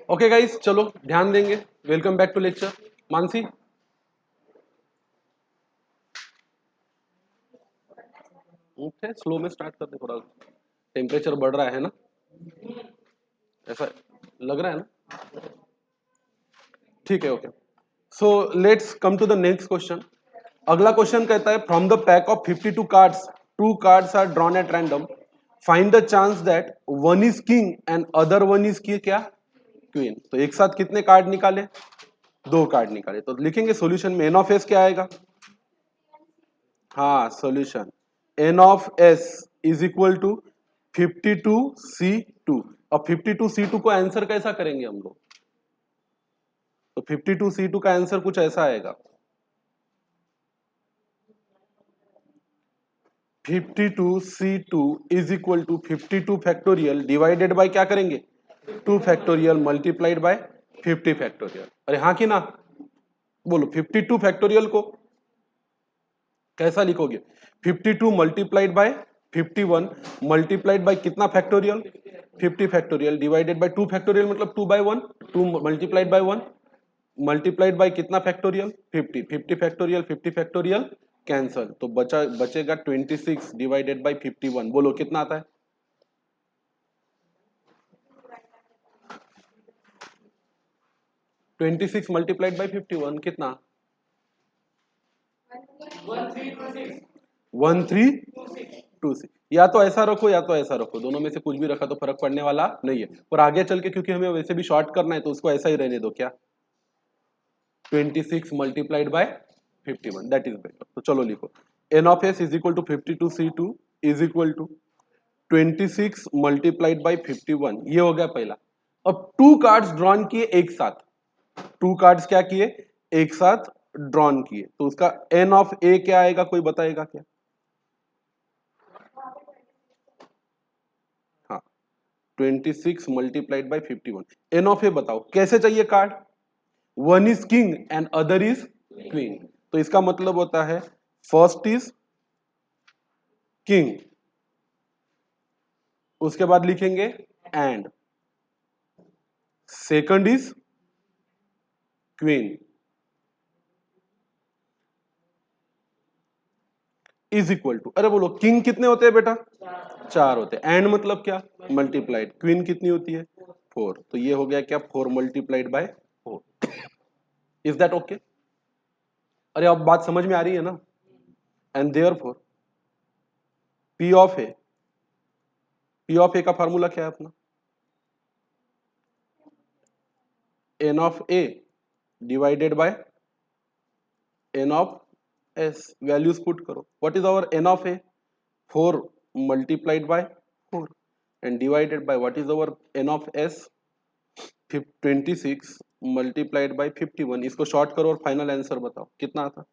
Okay guys, चलो ध्यान देंगे। Welcome back to lecture. Mansi, okay slow में स्टार्ट करते, थोड़ा टेम्परेचर बढ़ रहा है ना, ऐसा लग रहा है ना। ठीक है, okay. So let's come to the next question. अगला क्वेश्चन कहता है from the pack of 52 cards, two cards are drawn at random, find the chance that one is king and other one is की क्या, queen. तो एक साथ कितने card निकाले? दो कार्ड निकाले। तो लिखेंगे सॉल्यूशन में एन ऑफ एस क्या आएगा? हाँ, solution n of S is equal to 52C2। अब 52C2 को आंसर कैसा करेंगे हम लोग? तो 52C2 का आंसर कुछ ऐसा आएगा, 52C2 is equal to 52 factorial divided by क्या करेंगे, 2 फैक्टोरियल मल्टीप्लाइड बाय 50 फैक्टोरियल। अरे हाँ कि ना, बोलो 52 फैक्टोरियल को कैसा लिखोगे? 52 मल्टीप्लाइड बाय 51 मल्टीप्लाइड बाय कितना factorial, 50 factorial divided by 2 factorial, मतलब 2 by 1, 2 multiplied by 1 multiplied by कितना फैक्टोरियल, 50, 50 फैक्टोरियल 50 फैक्टोरियल कैंसल, तो बचेगा 26 डिवाइडेड बाय 51। बोलो कितना आता है? 26 मल्टीप्लाइड बाय 51 कितना? 1326। या तो ऐसा रखो या तो ऐसा रखो, दोनों में से कुछ भी रखा तो फर्क पड़ने वाला नहीं है। और आगे चल के क्योंकि हमें वैसे भी शॉर्ट करना है तो उसको ऐसा ही रहने दो, क्या 26 multiplied by 51, that is better. तो चलो लिखो n of S is equal to 52C2 is equal to 26 multiplied by 51। ये हो गया पहला। अब टू कार्ड्स ड्रॉन किए एक साथ, टू कार्ड्स क्या किए, एक साथ ड्रॉन किए, तो उसका एन ऑफ ए क्या आएगा, कोई बताएगा क्या? हाँ, 26 मल्टीप्लाइड बाय 51। एन ऑफ ए बताओ कैसे चाहिए card? One is king and other is queen, तो इसका मतलब होता है फर्स्ट इज किंग, उसके बाद लिखेंगे and second is queen is equal to, अरे बोलो किंग कितने होते हैं बेटा? चार होते हैं। एंड मतलब क्या, मल्टीप्लाइड। क्वीन कितनी होती है? फोर। तो ये हो गया क्या, 4 multiplied by 4। Is that okay? अरे अब बात समझ में आ रही है ना? And therefore P of A, P of A का फार्मूला क्या है अपना? N of A divided by N of S. Values put करो। What is our N of A? 4 multiplied by 4 and divided by what is our n of s? 26 multiplied by 51। इसको short करो और final answer बताओ कितना आता?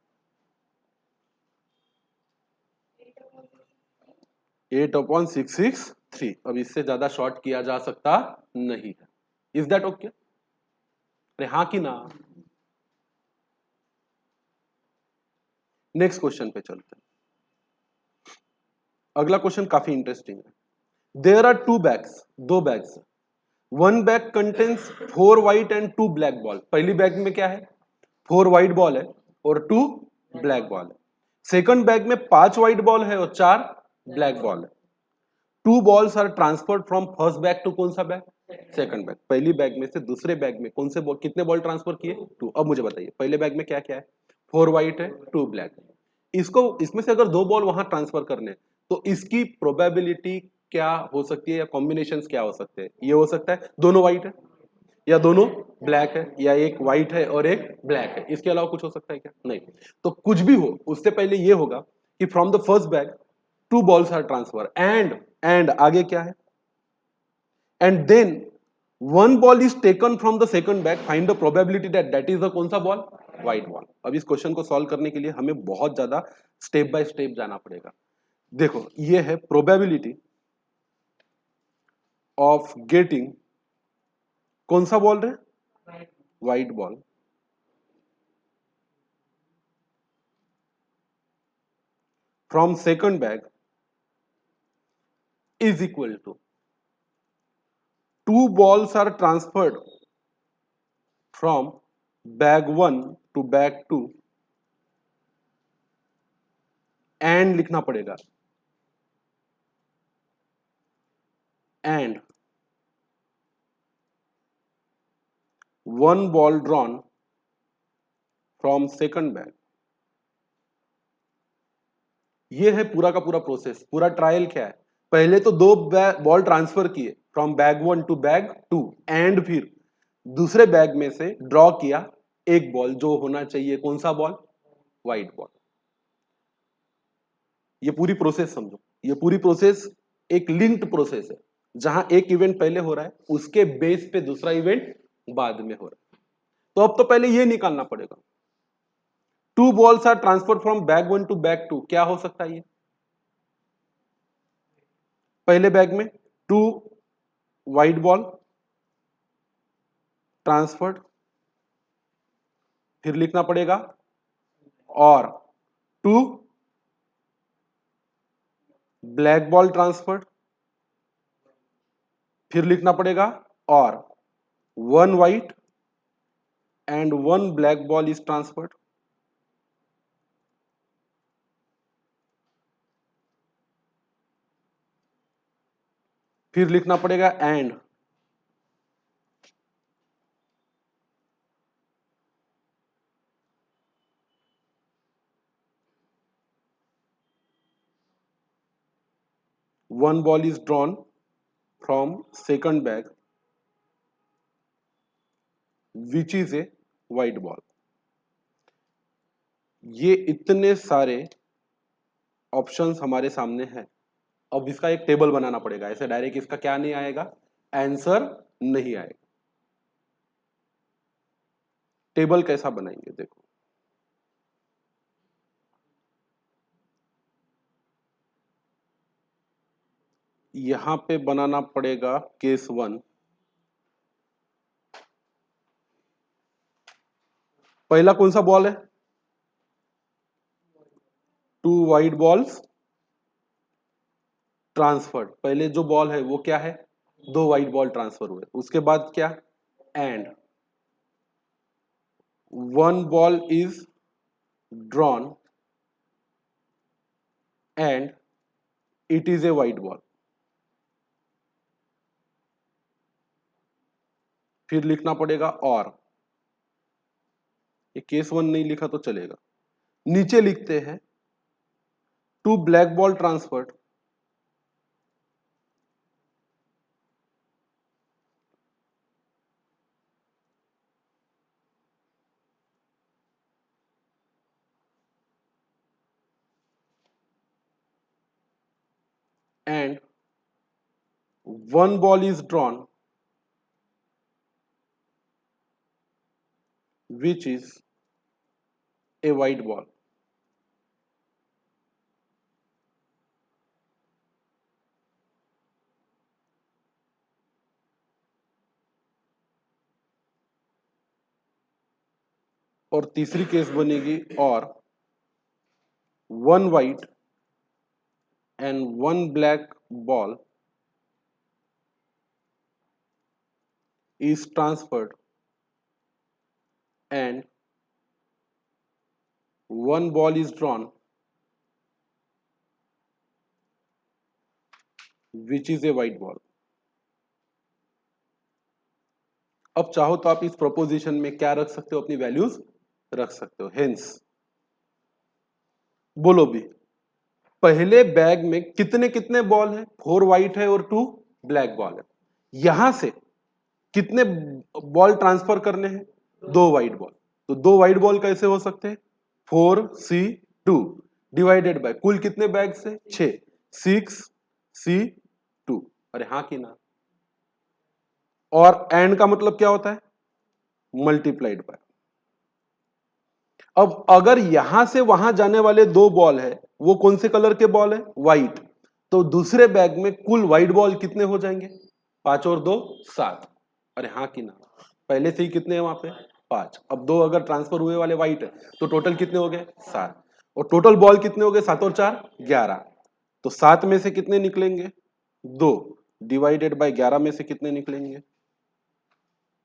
8/663। अब इससे ज्यादा शॉर्ट किया जा सकता नहीं है। Is that okay? अरे हाँ कि ना। नेक्स्ट क्वेश्चन पे चलते हैं। अगला क्वेश्चन काफी इंटरेस्टिंग है। देयर आर टू बैग्स, दो bags, one bag contains 4 white and 2 black ball. पहली बैग में क्या है, 4 व्हाइट बॉल है और 2 ब्लैक बॉल है। सेकंड बैग में 5 व्हाइट बॉल है और 4 ब्लैक बॉल है। Two balls are transferred from first bag to कौन सा बैग? Second bag. पहली बैग में से दूसरे बैग में कौन से बॉल, कितने बॉल ट्रांसफर किए? 2। अब मुझे बताइए पहले बैग में क्या क्या है? 4 व्हाइट है, 2 ब्लैक है। इसको, इसमें से अगर दो बॉल वहां ट्रांसफर करने हैं, तो इसकी प्रोबेबिलिटी क्या हो सकती है या कॉम्बिनेशंस क्या हो सकते हैं? ये हो सकता है दोनों व्हाइट है, या दोनों ब्लैक है, या एक व्हाइट है और एक ब्लैक है। इसके अलावा कुछ हो सकता है क्या? नहीं। तो कुछ भी हो, उससे पहले ये होगा कि from the first bag two balls are transfer and आगे क्या है, and then one ball is taken from the second bag, find the probability that that is the कौन सा बॉल? White ball. अब इस क्वेश्चन को सॉल्व करने के लिए हमें बहुत ज्यादा स्टेप बाय स्टेप जाना पड़ेगा। देखो ये है प्रोबेबिलिटी ऑफ गेटिंग कौन सा बॉल रहे, white ball, from second bag is equal to two balls are transferred from bag 1 to bag 2 and लिखना पड़ेगा, and 1 ball drawn from second bag. ये है पूरा का पूरा प्रोसेस। पूरा ट्रायल क्या है, पहले तो 2 बॉल ट्रांसफर किए from bag 1 to bag 2 and फिर दूसरे बैग में से ड्रॉ किया एक बॉल, जो होना चाहिए कौन सा बॉल, व्हाइट बॉल। ये पूरी प्रोसेस समझो, ये पूरी प्रोसेस एक लिंक्ड प्रोसेस है, जहां एक इवेंट पहले हो रहा है, उसके बेस पे दूसरा इवेंट बाद में हो रहा है। तो अब तो पहले ये निकालना पड़ेगा, 2 balls are transfer from bag 1 to bag 2, क्या हो सकता है ये, पहले बैग में 2 व्हाइट बॉल ट्रांसफर्ड, फिर लिखना पड़ेगा और 2 ब्लैक बॉल ट्रांसफर्ड, फिर लिखना पड़ेगा और 1 white and 1 black ball is transferred. फिर लिखना पड़ेगा and 1 ball is drawn from second bag which is a white ball। ये इतने सारे ऑप्शंस हमारे सामने हैं। अब इसका एक टेबल बनाना पड़ेगा, ऐसे डायरेक्ट इसका क्या नहीं आएगा, आंसर नहीं आएगा। टेबल कैसा बनाएंगे देखो, यहां पे बनाना पड़ेगा केस 1। पहला कौन सा बॉल है, 2 व्हाइट बॉल्स ट्रांसफर्ड। पहले जो बॉल है वो क्या है, 2 व्हाइट बॉल ट्रांसफर हुए। उसके बाद क्या, and 1 ball is drawn and it is a white ball. फिर लिखना पड़ेगा और, ये केस 1 नहीं लिखा तो चलेगा, नीचे लिखते हैं 2 black ball transferred and 1 ball is drawn which is a white ball। और तीसरी केस बनेगी और 1 white and 1 black ball is transferred and 1 ball is drawn which is a white ball। अब चाहो तो आप इस प्रोपोजिशन में क्या रख सकते हो, अपनी वैल्यूज रख सकते हो। हेंस बोलो भी, पहले बैग में कितने कितने बॉल है, 4 व्हाइट है और 2 ब्लैक बॉल है। यहां से कितने बॉल ट्रांसफर करने हैं, 2 व्हाइट बॉल। तो 2 व्हाइट बॉल कैसे हो सकते हैं, 4C2 डिवाइडेड बाय कुल कितने बैग से, 6, 6C2। अरे हाँ कि ना। और एंड का मतलब क्या होता है, मल्टीप्लाइड बाय। अब अगर यहां से वहां जाने वाले 2 बॉल है, वो कौन से कलर के बॉल है, व्हाइट। तो दूसरे बैग में कुल व्हाइट बॉल कितने हो जाएंगे, 5 और 2 7। अरे हाँ कि ना, पहले से ही कितने हैं वहां पे, 5। अब 2 अगर ट्रांसफर हुए वाले व्हाइट है तो टोटल कितने हो गए, 7। और टोटल बॉल कितने हो गए, 7 और 4 11। तो 7 में से कितने निकलेंगे, 2 डिवाइडेड बाय 11 में से कितने निकलेंगे,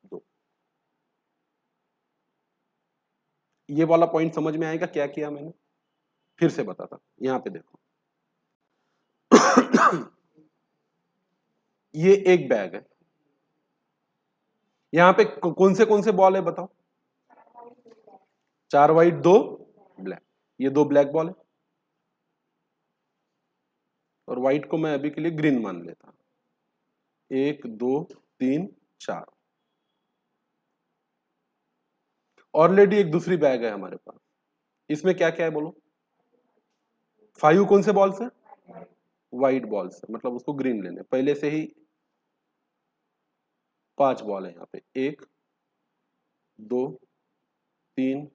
2। ये वाला पॉइंट समझ में आएगा क्या किया मैंने? फिर से बताता, यहां पे देखो ये एक बैग है, यहां पे कौन से बॉल है बताओ? 4 व्हाइट 2 ब्लैक, ये 2 ब्लैक बॉल है, और व्हाइट को मैं अभी के लिए ग्रीन मान लेता हूं। 1 2 3 4। ऑलरेडी एक दूसरी बैग है हमारे पास, इसमें क्या क्या है बोलो? 5 कौन से बॉल्स है? व्हाइट बॉल्स है, मतलब उसको ग्रीन लेने, पहले से ही 5 बॉल है यहाँ पे, 1 2 3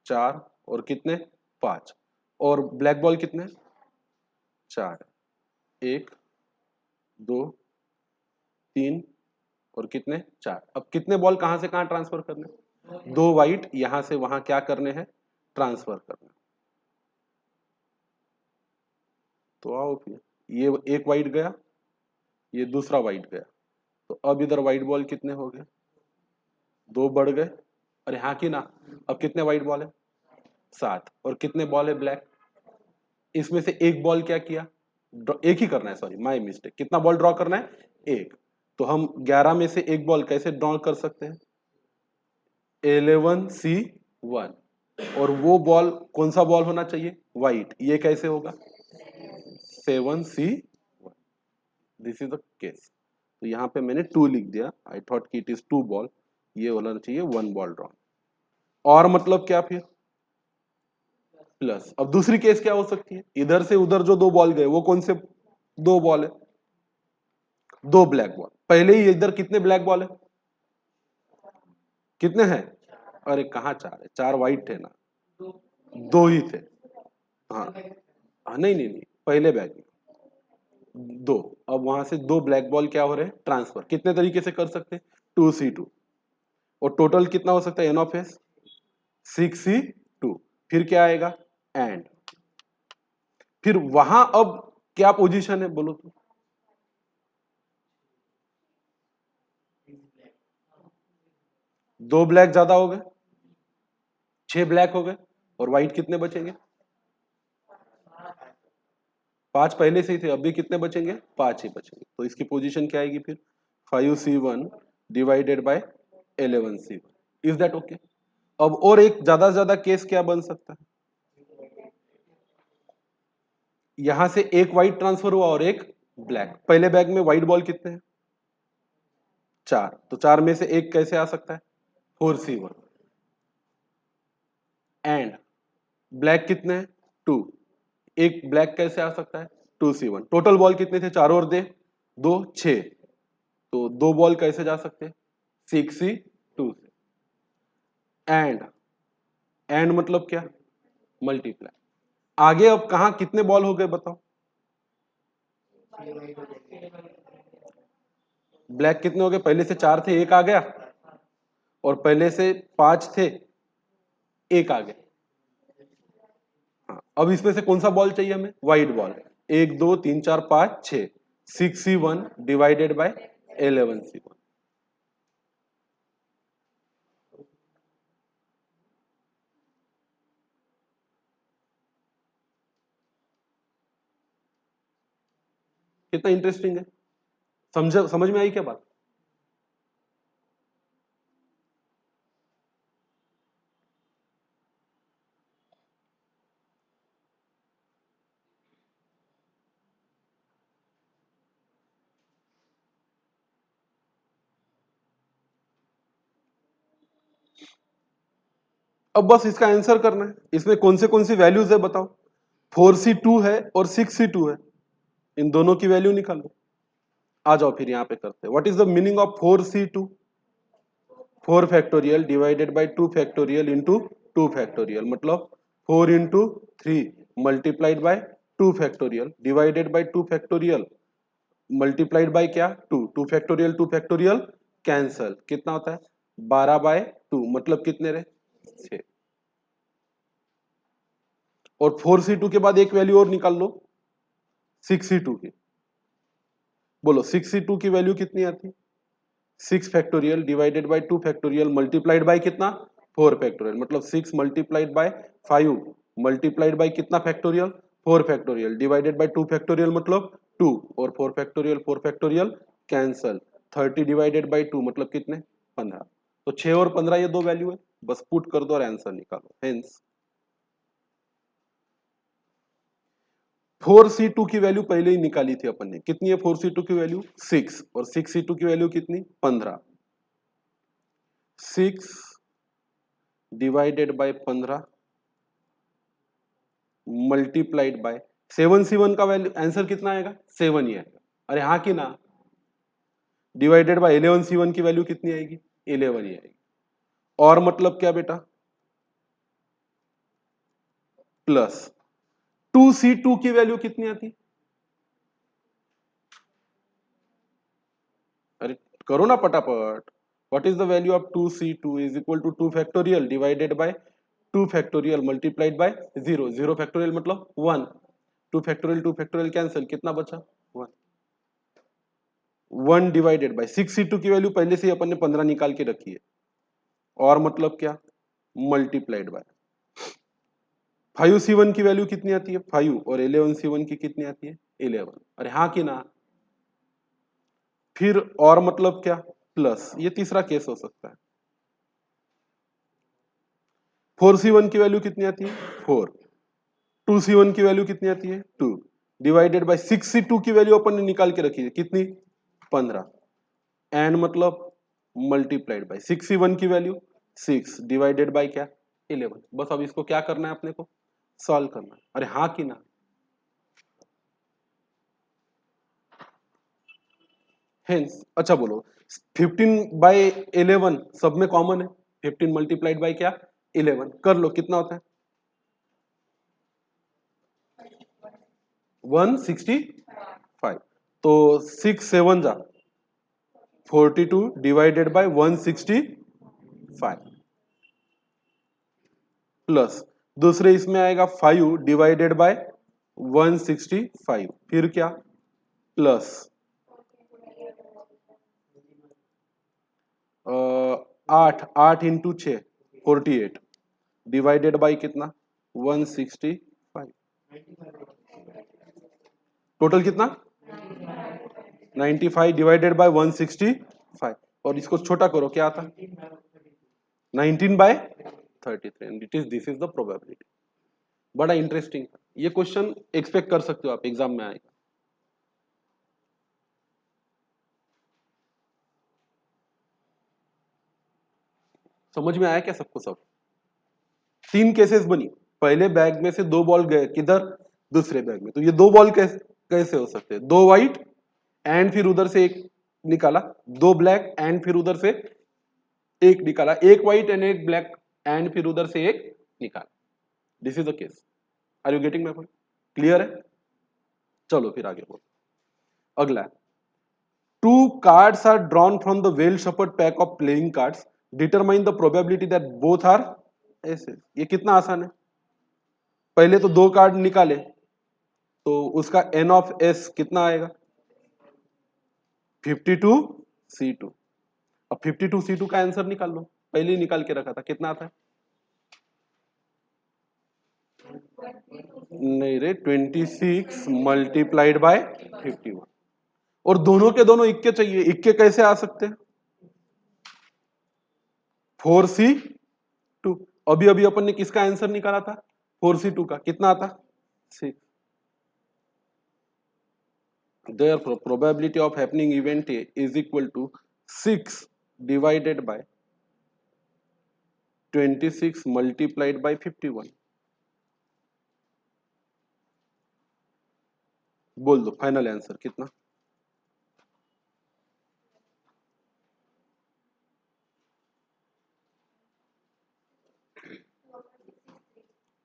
4 और कितने? 5। और ब्लैक बॉल कितने? 4। 1 2 3 और कितने? 4। अब कितने बॉल कहां से कहां ट्रांसफर करने? 2 व्हाइट यहां से वहां क्या करने हैं? ट्रांसफर करने। तो आओ फिर, ये एक व्हाइट गया, ये दूसरा व्हाइट गया, तो अब इधर व्हाइट बॉल कितने हो गए? 2 बढ़ गए। अरे हाँ कि ना? अब कितने व्हाइट बॉल है? 7। और कितने बॉल है ब्लैक? इसमें से एक बॉल क्या किया? एक ही करना है, सॉरी माय मिस्टेक। कितना बॉल ड्रॉ करना है? एक। तो हम 11 में से एक बॉल कैसे ड्रॉ कर सकते हैं? 11C1। और वो बॉल कौन सा बॉल होना चाहिए? व्हाइट। ये कैसे होगा? 7C1। This is the case. तो यहाँ पे मैंने 2 लिख दिया, आई थॉट कि इट इज 2 बॉल, ये होना चाहिए 1 बॉल ड्रॉ। और मतलब क्या फिर? प्लस। अब दूसरी केस क्या हो सकती है? इधर से उधर जो 2 बॉल गए वो कौन से 2 बॉल है? 2 ब्लैक बॉल। पहले ही इधर कितने ब्लैक बॉल है? कितने हैं? अरे कहाँ 4 है? 4 व्हाइट थे ना, 2 ही थे। हाँ हाँ, नहीं नहीं नहीं, पहले बैग में 2। अब वहां से 2 ब्लैक बॉल क्या हो रहे हैं? ट्रांसफर। कितने तरीके से कर सकते हैं? 2C2। और टोटल कितना हो सकता है एन ऑफ एस? 6C2। फिर क्या आएगा? एंड। फिर वहां अब क्या पोजीशन है बोलो तो? 2 ब्लैक ज्यादा हो गए, 6 ब्लैक हो गए, और व्हाइट कितने बचेंगे? 5 पहले से ही थे, अभी कितने बचेंगे? 5 ही बचेंगे। तो इसकी पोजीशन क्या आएगी फिर? 5C1 divided by 11C1। Is that okay? अब और एक ज्यादा से ज्यादा केस क्या बन सकता है? यहां से एक व्हाइट ट्रांसफर हुआ और एक ब्लैक। पहले बैग में व्हाइट बॉल कितने हैं? 4। तो 4 में से एक कैसे आ सकता है? 4C1। एंड ब्लैक कितने हैं? 2। एक ब्लैक कैसे आ सकता है? 2C1। टोटल बॉल कितने थे? 4 और दे 2 6। तो 2 बॉल कैसे जा सकते हैं? 6C2 से। एंड मतलब क्या? मल्टीप्लाई। आगे अब कहा कितने बॉल हो गए बताओ? ब्लैक कितने हो गए? पहले से 4 थे, एक आ गया, और पहले से 5 थे, एक आ गया। हाँ, अब इसमें से कौन सा बॉल चाहिए हमें? White ball. 1 2 3 4 5 6। 6C1 divided by 11C1। कितना इंटरेस्टिंग है। समझ में आई क्या बात? अब बस इसका आंसर करना है। इसमें कौन सी वैल्यूज है बताओ? 4C2 है और 6C2 है, इन दोनों की वैल्यू निकालो। आ जाओ फिर यहाँ पे करते हैं। What is the meaning of 4C2? 4 factorial divided by 2 factorial into 2 factorial, मतलब 4 into 3 multiplied by 2 factorial divided by 2 factorial multiplied by क्या? 2 फैक्टोरियल कैंसल। कितना होता है? 12/2, मतलब कितने रहे? 6। और 4C2 के बाद एक वैल्यू और निकाल लो, 6C2 की। बोलो 6C2 की वैल्यू कितनी आती? 6 factorial divided by 2 factorial multiplied by कितना? 4 फैक्टोरियल, मतलब 6 मल्टीप्लाइड बाय 5 मल्टीप्लाइड बाय कितना factorial, 4 factorial, divided by 2 factorial मतलब 2, और 4 फैक्टोरियल कैंसल, 30 डिवाइडेड बाय 2 मतलब कितने 15। तो 6 और 15 ये दो वैल्यू है, बस पुट कर दो और आंसर निकालो। हेंस 4C2 की वैल्यू पहले ही निकाली थी अपन ने, कितनी है 4C2 की वैल्यू 6, और 6C2 की वैल्यू कितनी 15। 6 divided bye 15 multiplied by 7C1 का वैल्यू आंसर कितना आएगा 7 ही आएगा। अरे हाँ कि ना, डिवाइडेड बाय 11C1 की वैल्यू कितनी आएगी 11 ही आएगी। और मतलब क्या बेटा, प्लस 2C2 की वैल्यू कितनी आती, अरे करो ना फटाफट। What is the value of 2C2 is equal to 2 factorial divided by 2 factorial multiplied by 0, 0 factorial मतलब 1, 2 फैक्टोरियल कैंसिल, कितना बचा 1, 1 डिवाइडेड बाय 6C2 की वैल्यू पहले से ही अपन ने 15 निकाल के रखी है, और मतलब क्या मल्टीप्लाइड बाय 5C1 की वैल्यू कितनी आती है 5, और 11C1 की कितनी आती है 11। अरे हाँ कि ना, फिर और मतलब क्या प्लस, ये तीसरा केस हो सकता है। 4C1 की वैल्यू कितनी आती है 4, 2C1 की वैल्यू कितनी आती है 2, डिवाइडेड बाय 6C2 की वैल्यू अपन ने निकाल के रखी है कितनी 15, एंड मतलब मल्टीप्लाइड बाय 6C1 की वैल्यू 6 डिवाइडेड बाय क्या 11। बस अब इसको क्या करना है अपने को, सॉल्व करना है। अरे हाँ कि ना, हेंस अच्छा बोलो 15/11 सब में कॉमन है, 15 मल्टीप्लाइड बाय क्या 11 कर लो, कितना होता है 165। तो 6 7 जा 42 डिवाइडेड बाय 165 प्लस दूसरे इसमें आएगा 5 डिवाइडेड बाय 165, फिर क्या प्लस 8 इंटू 6 48 डिवाइडेड बाय कितना 165, टोटल कितना 95 डिवाइडेड बाय 165, और इसको छोटा करो क्या आता 19/33, and it is this is the probability. बड़ा इंटरेस्टिंग, ये क्वेश्चन एक्सपेक्ट कर सकते हो आप एग्जाम में आएगा। समझ में आया क्या सबको सब, 3 केसेस बनी, पहले बैग में से 2 बॉल गए किधर दूसरे बैग में, तो ये 2 बॉल कैसे कैसे हो सकते हैं, 2 व्हाइट एंड फिर उधर से एक निकाला, 2 ब्लैक एंड फिर उधर से एक निकाला, एक व्हाइट एंड एक ब्लैक एंड फिर उधर से एक निकाला, this is the case. Are you getting my point, clear है। चलो फिर आगे बोलो, अगला 2 cards are drawn from the well shuffled pack of playing cards, determine the probability that both are aces। ये कितना आसान है, पहले तो 2 कार्ड निकाले, तो उसका n ऑफ s कितना आएगा 52C2। अब 52C2 का आंसर निकाल लो, पहले ही निकाल के रखा था, कितना आता है, नहीं रे 26 मल्टीप्लाइड बाय 51, और दोनों के दोनों इक्के चाहिए, इक्के कैसे आ सकते हैं 4C2, अभी अभी अपन ने किसका आंसर निकाला था 4C2 का, कितना आता 6, therefore probability of happening event A is equal to 6 divided by 26 multiplied by 51। बोल दो फाइनल आंसर कितना,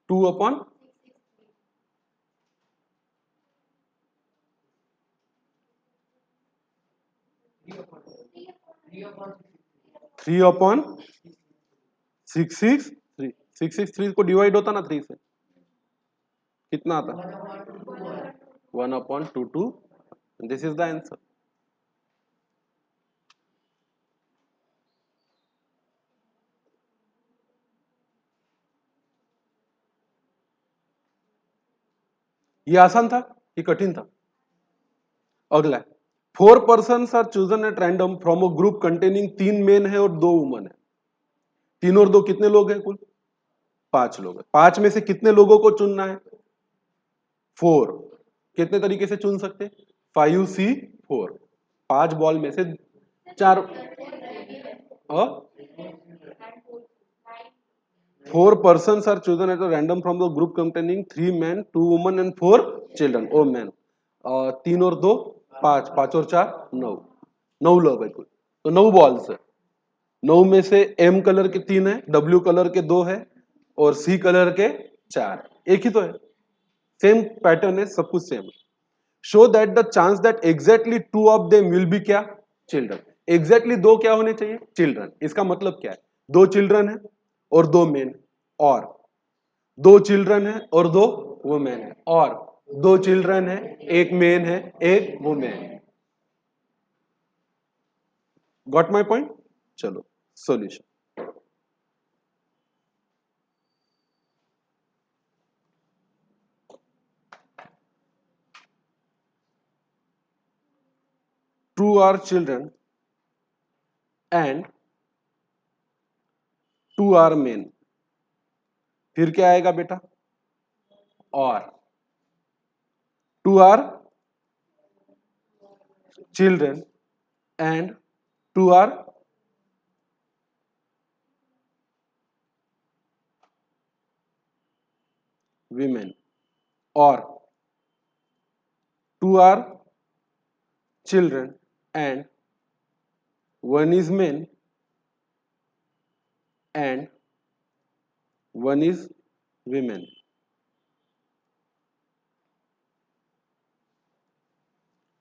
2/, 3/663, 663 को डिवाइड होता ना 3 से, कितना आता 1/22, दिस इज द आंसर। ये आसान था कि कठिन था? अगला है 4 persons are chosen at random from a group containing 3 men है और 2 वुमन है। 3 और 2 कितने लोग हैं कुल? 5 लोग हैं। 5 में से कितने लोगों को चुनना है? 4। कितने तरीके से चुन सकते? 5C4। 5 बॉल में से 4। 4 persons are chosen at a random from the group containing 3 men, 2 women and 4 children. Oh man, 3 और 2 5, 5 और 4 9। 9 लोग है कुल, तो 9 बॉल्स है। 9 में से M कलर के 3 है, W कलर के 2 है और C कलर के 4। एक ही तो है, सेम पैटर्न है, सब कुछ सेम है। Show that the chance that exactly 2 of them will be क्या? चिल्ड्रन। एग्जैक्टली 2 क्या होने चाहिए? चिल्ड्रन। इसका मतलब क्या है? 2 चिल्ड्रन है और 2 मेन, और 2 चिल्ड्रन है और 2 वुमेन है, और 2 चिल्ड्रन है, 1 मेन है, 1 वुमेन है। Got my point? चलो solution. Two are children and 2 are men. फिर क्या आएगा बेटा? और 2 are children and 2 are women, और 2 are children and 1 is men and 1 is women.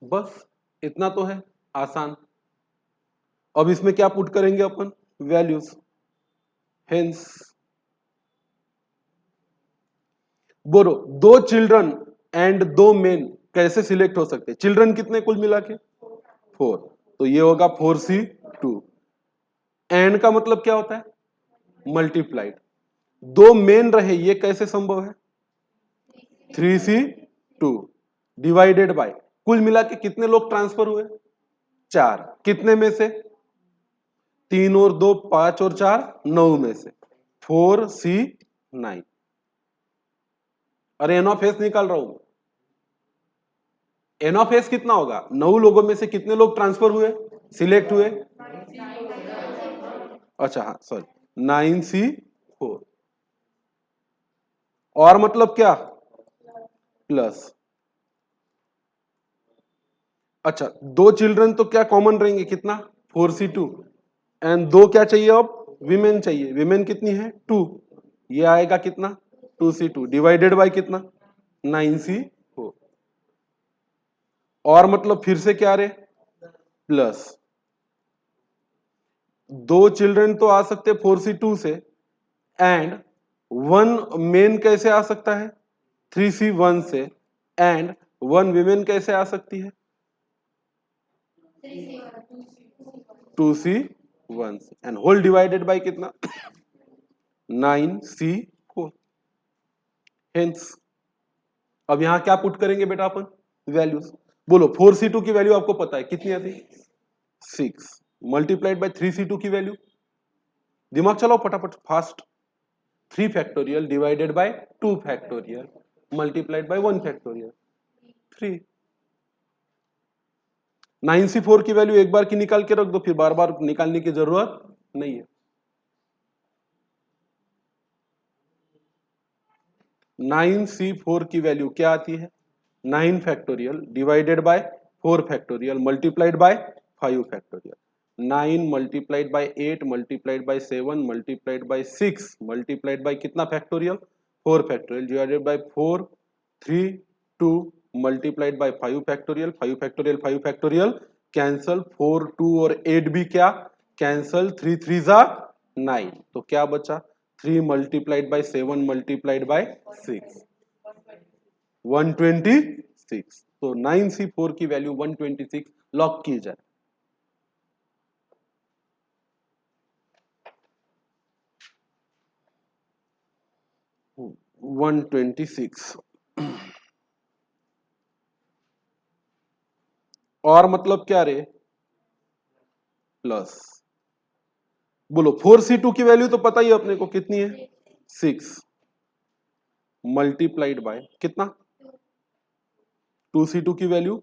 बस इतना तो है, आसान। अब इसमें क्या पुट करेंगे अपन? वैल्यूज। हेंस बोलो 2 चिल्ड्रन एंड 2 मेन कैसे सिलेक्ट हो सकते हैं? चिल्ड्रन कितने कुल मिला के? 4, तो ये होगा 4C2। एंड का मतलब क्या होता है? मल्टीप्लाइड। 2 मेन रहे, ये कैसे संभव है? 3C2 डिवाइडेड बाय कुल मिला के कितने लोग ट्रांसफर हुए? 4। कितने में से? 3 और 2 5 और 4 9 में से 4C9। अरे एन ऑफ एस निकाल रहा हूं। एन ऑफ एस कितना होगा? 9 लोगों में से कितने लोग ट्रांसफर हुए, सिलेक्ट हुए? अच्छा हाँ सॉरी, 9C4। और मतलब क्या? प्लस। अच्छा 2 चिल्ड्रन तो क्या कॉमन रहेंगे? कितना? 4C2। एंड 2 क्या चाहिए अब? विमेन चाहिए। विमेन कितनी है? 2। ये आएगा कितना? 2C2 डिवाइडेड बाय कितना? 9C4। और मतलब फिर से क्या रहे? प्लस। 2 चिल्ड्रन तो आ सकते 4C2 से, एंड 1 मेन कैसे आ सकता है? 3C1 से, एंड 1 विमेन कैसे आ सकती है? 2C1 से, एंड होल डिवाइडेड बाय कितना? 9C4। हेंस अब यहां क्या पुट करेंगे बेटा अपन? वैल्यूज। बोलो 4C2 की वैल्यू आपको पता है कितनी आती? 6 मल्टीप्लाइड बाय 3C2 की वैल्यू। दिमाग चलाओ फटाफट fast. 3 factorial divided by 2 factorial multiplied by 1 factorial 3। 9C4 की वैल्यू एक बार की निकाल के रख दो, फिर बार बार निकालने की जरूरत नहीं है। 9C4 की वैल्यू क्या आती है? 9 factorial divided by 4 factorial multiplied by 5 factorial. 9 multiplied by 8 multiplied by 7 multiplied by 6 multiplied by कितना factorial? 4 factorial divided by 4 3 2 multiplied by 5 factorial 5 factorial 5 factorial cancel. 4 2 और 8 भी क्या कैंसल? 3 3 जा 9, तो क्या बचा? 3 मल्टीप्लाइड बाय 7 मल्टीप्लाइड बाय 6 126। तो 9C4 की वैल्यू 126 लॉक की जाए। वन 126। और मतलब क्या रे, प्लस। बोलो 4C2 की वैल्यू तो पता ही है अपने को कितनी है, 6 मल्टीप्लाइड बाय कितना, 2C2 की वैल्यू,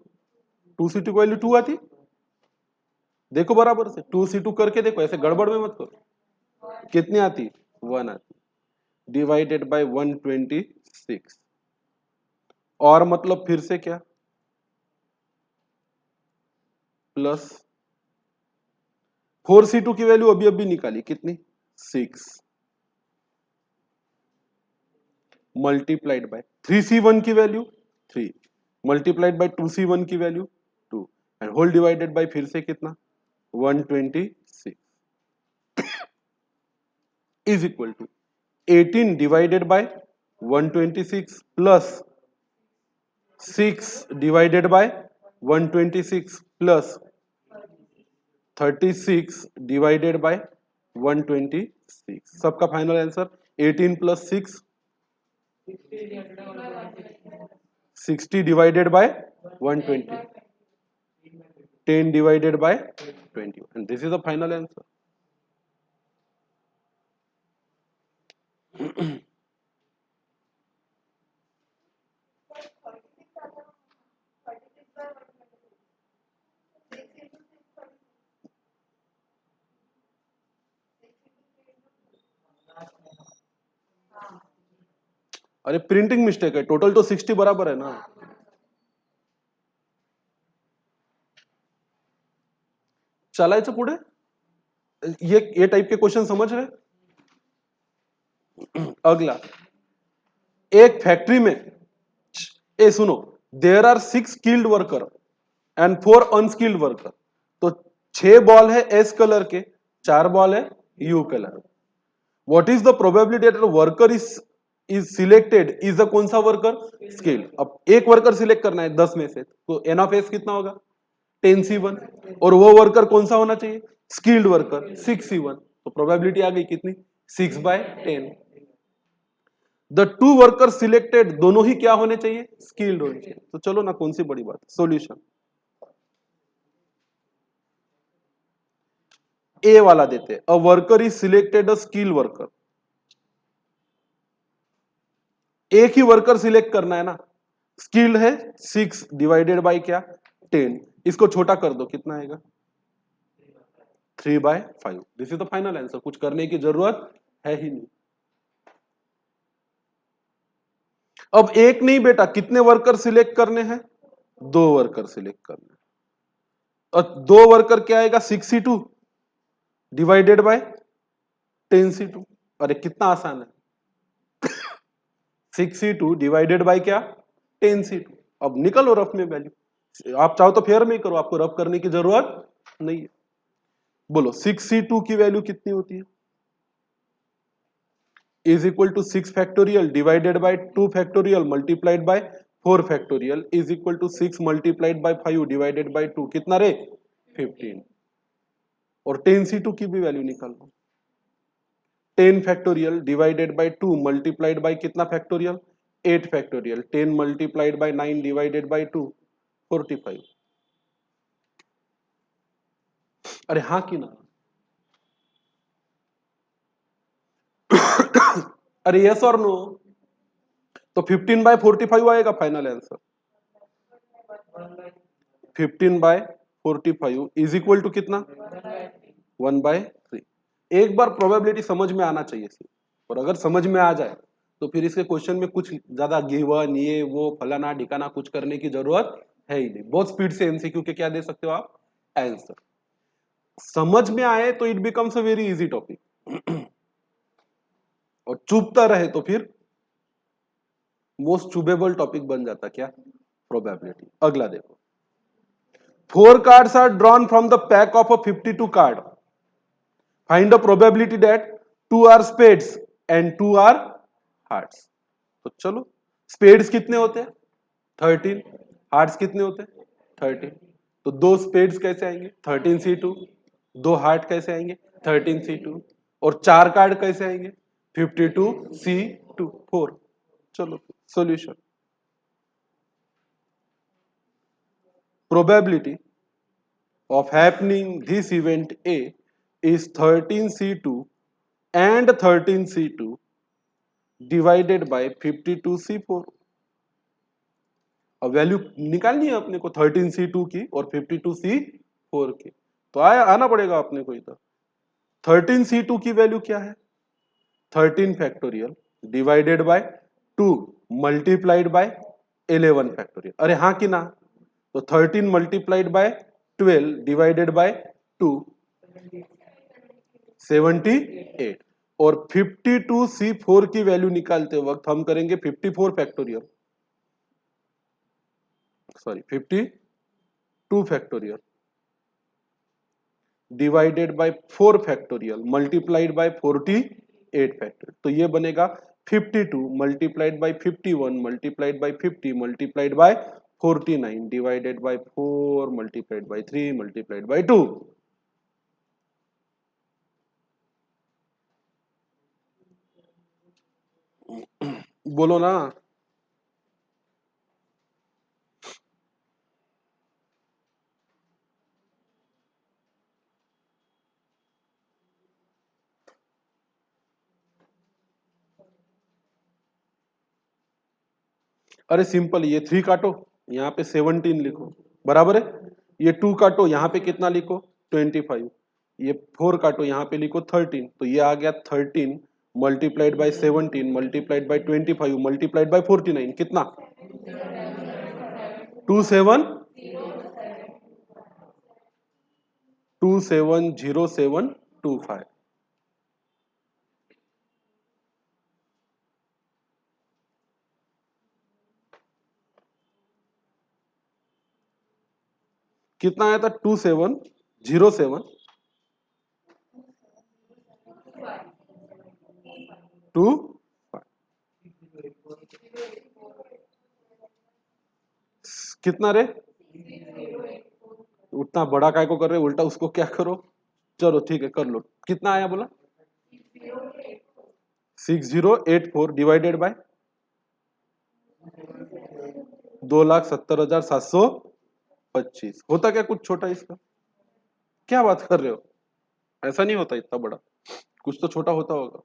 2C2 की वैल्यू 2 आती, देखो बराबर से 2C2 करके देखो, ऐसे गड़बड़ में मत करो। कितनी आती, 1 आती, डिवाइडेड बाय 126। और मतलब फिर से क्या, प्लस 4C2 की वैल्यू अभी अभी निकाली कितनी, 6 मल्टीप्लाइड बाय 3C1 की वैल्यू 3 मल्टीप्लाइड बाय 2C1 की वैल्यू 2 एंड होल डिवाइडेड बाय फिर से कितना, 126 is equal to 18 divided by 126 plus 6 divided by 126 plus 36 divided by 126। सबका final answer 18 plus 6 60 divided by 120, 10 divided by 20, and this is the final answer. अरे printing mistake है, total तो 60 बराबर है ना। चलायचं पुढे, ये टाइप के क्वेश्चन समझ रहे। अगला, एक फैक्ट्री में, ए सुनो, there are 6 skilled worker and 4 unskilled worker. तो 6 बॉल है एस कलर के, 4 बॉल है you colour. What is the probability that worker is selected is the कौन सा वर्कर, स्किल्ड। अब एक वर्कर सिलेक्ट करना है 10 में से, तो एन ऑफ एस कितना होगा, 10C1, और वो वर्कर कौन सा होना चाहिए, स्किल्ड वर्कर 6C1। तो प्रोबेबिलिटी आ गई कितनी, 6/10। द टू वर्कर सिलेक्टेड दोनों ही क्या होने चाहिए, स्किल्ड होने चाहिए। तो चलो ना, कौन सी बड़ी बात, सॉल्यूशन ए वाला देते हैं, a worker is selected a skill worker. एक ही वर्कर सिलेक्ट करना है ना, स्किल्ड है 6 डिवाइडेड बाई क्या, 10। इसको छोटा कर दो, कितना आएगा, 3/5। This is the final answer, कुछ करने की जरूरत है ही नहीं। अब एक नहीं बेटा, कितने वर्कर सिलेक्ट करने हैं, 2 वर्कर सिलेक्ट करने हैं। और 2 वर्कर क्या आएगा, 6C2 डिवाइडेड बाय 10C2। अरे कितना आसान है, 6C2 डिवाइडेड बाय क्या, 10C2। अब निकलो रफ में वैल्यू, आप चाहो तो फेयर में ही करो, आपको रफ करने की जरूरत नहीं है। बोलो 6C2 की वैल्यू कितनी होती है, is equal to 6 factorial divided by 2 factorial multiplied by 4 factorial is equal to 6 multiplied by 5 divided by 2, कितना रे, 15। और 10C2 की भी वैल्यू निकाल लो, 10 factorial divided by 2 multiplied by कितना factorial, 8 factorial, 10 multiplied by 9 divided by 2, 45। अरे हाँ कि ना, अरे यस और नो। तो 15/45 आएगा final answer, 15/45 is equal to कितना, 1/3। एक बार प्रोबेबिलिटी समझ में आना चाहिए सिर्फ, और अगर समझ में आ जाए तो फिर इसके क्वेश्चन में कुछ ज्यादा गिवन ये वो फलाना ढिकाना कुछ करने की जरूरत है ही नहीं। बहुत स्पीड से एमसीक्यू के क्या दे सकते हो आप, आंसर। समझ में आए तो it becomes a very easy topic, और चुभता रहे तो फिर मोस्ट चुबेबल टॉपिक बन जाता क्या, प्रोबेबिलिटी। अगला देखो, 4 cards are drawn from the pack of a 52 card. Find the probability that 2 are spades and 2 are hearts. तो चलो, स्पेड्स कितने होते हैं, 13, हार्ट्स कितने होते हैं, 13। तो 2 स्पेड्स कैसे आएंगे, 13C2, 2 हार्ट कैसे आएंगे, 13C2, और 4 कार्ड कैसे आएंगे, 52C2, 4। चलो solution, probability of happening this event A is 13C2 and 13C2 divided by 52C4। अब वैल्यू निकालनी है अपने को 13C2 की और 52C4 की, तो आना पड़ेगा अपने को इधर। 13C2 की वैल्यू क्या है? 13 factorial divided by 2 multiplied bye 11 factorial. अरे हाँ कि ना? तो 13 मल्टीप्लाइड बाय 12 डिवाइडेड बाय 2 78। और 52C4 की वैल्यू निकालते वक्त हम करेंगे 54 factorial, sorry 52 factorial divided by 4 factorial multiplied bye 48 factorial. तो ये बनेगा 52 multiplied by 51 multiplied bye 50 multiplied by 49 divided by 4 multiplied bye 3 multiplied by 2। बोलो ना। अरे सिंपल, ये 3 काटो, यहाँ पे 17 लिखो, बराबर है। ये 2 काटो, यहाँ पे कितना लिखो 25। ये 4 काटो, यहाँ पे लिखो 13। तो ये आ गया 13 multiplied by 17 multiplied by 25 multiplied by 49 कितना? 270725। कितना आया था? 2707 कितना रे? उतना बड़ा काय को कर रहे, उल्टा उसको क्या करो। चलो ठीक है, कर लो। कितना आया बोला? 6084 डिवाइडेड बाय 2,70,725। होता क्या कुछ छोटा इसका? क्या बात कर रहे हो? ऐसा नहीं होता इतना बड़ा, कुछ तो छोटा होता होगा।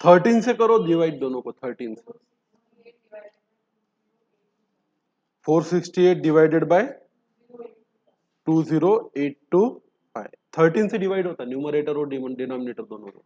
थर्टीन से करो डिवाइड, दोनों को 13 से। 468 डिवाइडेड बाय 20825। 13 से डिवाइड होता है न्यूमरेटर और डिनोमिनेटर दोनों को।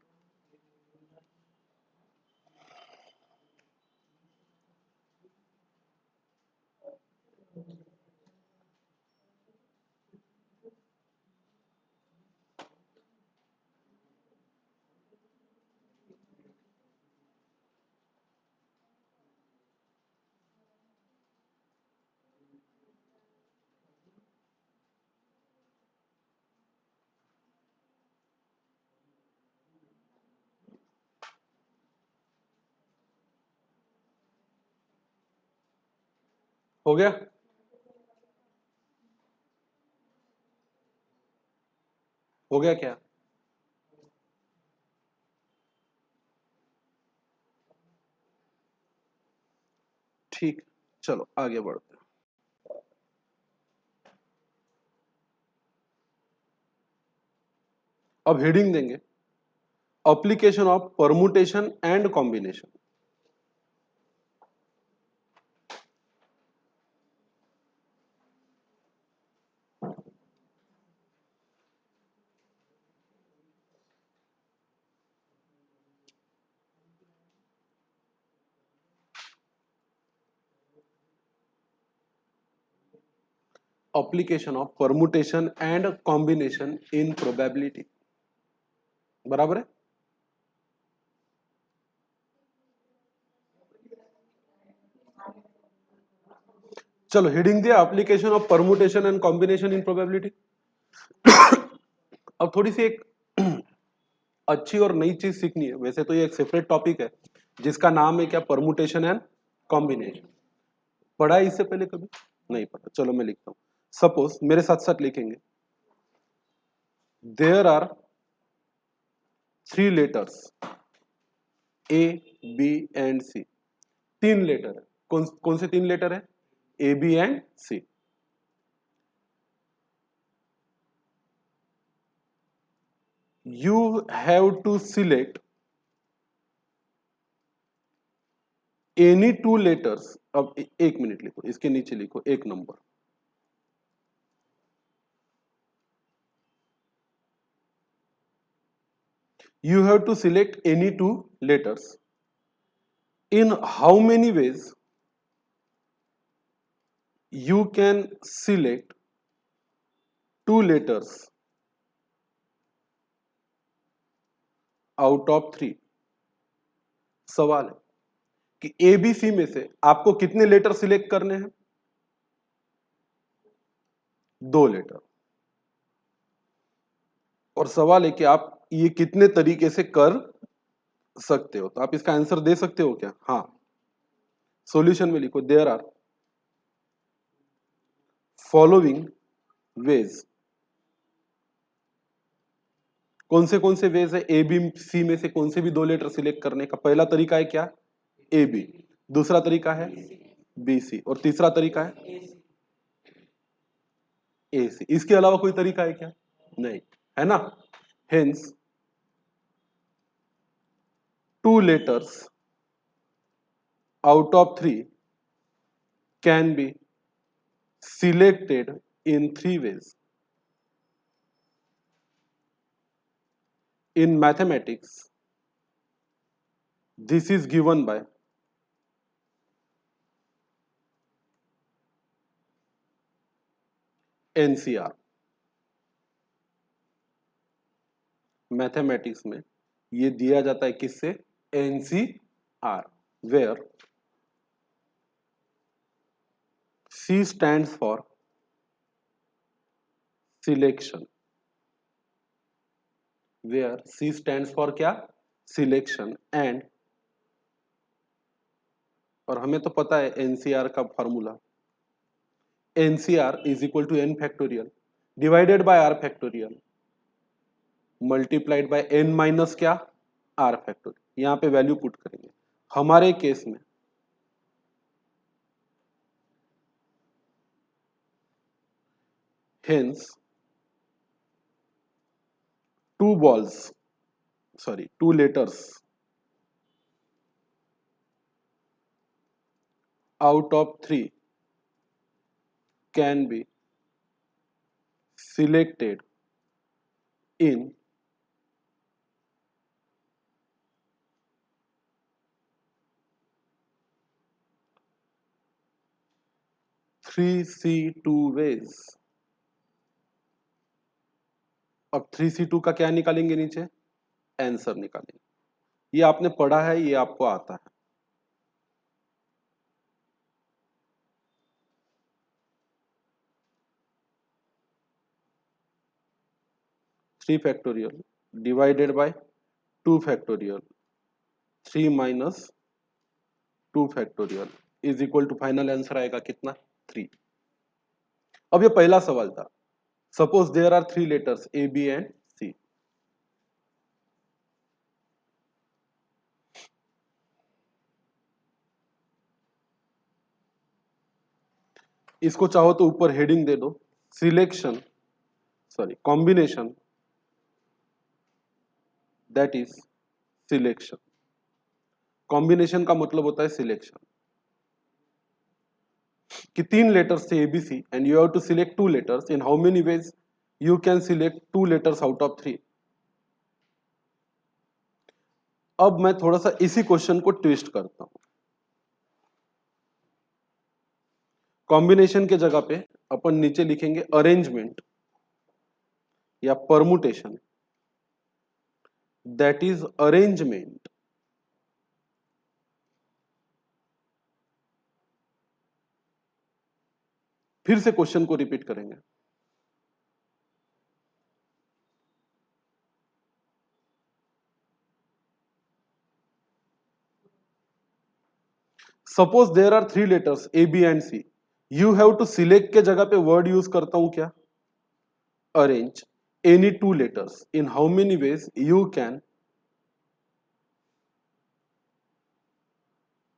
हो गया? हो गया क्या? ठीक, चलो आगे बढ़ते हैं। अब हेडिंग देंगे application of permutation and combination. Application of permutation and combination in probability, बराबर है। चलो हेडिंग दिया, application of permutation and combination in probability. अब थोड़ी सी एक अच्छी और नई चीज सीखनी है। वैसे तो ये एक सेपरेट टॉपिक है जिसका नाम है क्या, परमुटेशन एंड कॉम्बिनेशन। पढ़ा है इससे पहले कभी? नहीं पढ़ा। चलो मैं लिखता हूं। सपोज मेरे साथ साथ लिखेंगे, there are 3 letters A B and C. 3 letter है। कौन कौन से 3 लेटर है? A B and C. You have to select any 2 letters। अब एक मिनट लिखो, इसके नीचे लिखो एक number. You have to select any 2 letters। In how many ways you can select 2 letters out of 3? सवाल है कि ए बी सी में से आपको कितने लेटर सिलेक्ट करने हैं? 2 लेटर। और सवाल है कि आप ये कितने तरीके से कर सकते हो। तो आप इसका आंसर दे सकते हो क्या? हाँ। सॉल्यूशन में लिखो, देयर आर फॉलोइंग वेज। कौन से वेज है? ए बी सी में से कौन से भी 2 लेटर सिलेक्ट करने का। पहला तरीका है क्या? A B. दूसरा तरीका है बी सी। और तीसरा तरीका है ए सी। इसके अलावा कोई तरीका है क्या? नहीं है ना। Hence 2 letters out of 3 can be selected in 3 ways। In mathematics, this is given by NCR। Mathematics में ये दिया जाता है किससे? NCR, where C stands for selection। where C stands for क्या? सिलेक्शन। एंड, और हमें तो पता है एनसीआर का formula, NCR is equal to N factorial divided by are factorial multiplied by N minus क्या? R factorial. यहां पे वैल्यू पुट करेंगे। हमारे केस में hence 2 balls, sorry 2 letters out of 3 can be selected in 3C2 ways। अब 3C2 का क्या निकालेंगे? नीचे आंसर निकालेंगे। ये आपने पढ़ा है, ये आपको आता है। 3 factorial divided by 2 factorial 3 minus 2 factorial is equal to final answer आएगा कितना? 3। अब ये पहला सवाल था। Suppose there are 3 letters A B and C. इसको चाहो तो ऊपर हेडिंग दे दो, selection, sorry combination that is selection. Combination का मतलब होता है सिलेक्शन। कि 3 लेटर्स थे ABC and you have to select 2 letters. In how many ways you can select 2 letters out of 3। अब मैं थोड़ा सा इसी क्वेश्चन को ट्विस्ट करता हूं। कॉम्बिनेशन के जगह पे अपन नीचे लिखेंगे अरेंजमेंट या परमुटेशन दैट इज अरेंजमेंट फिर से क्वेश्चन को रिपीट करेंगे। Suppose there are 3 letters A B and C, you have to select के जगह पे वर्ड यूज करता हूं क्या, arrange any 2 letters in how many ways you can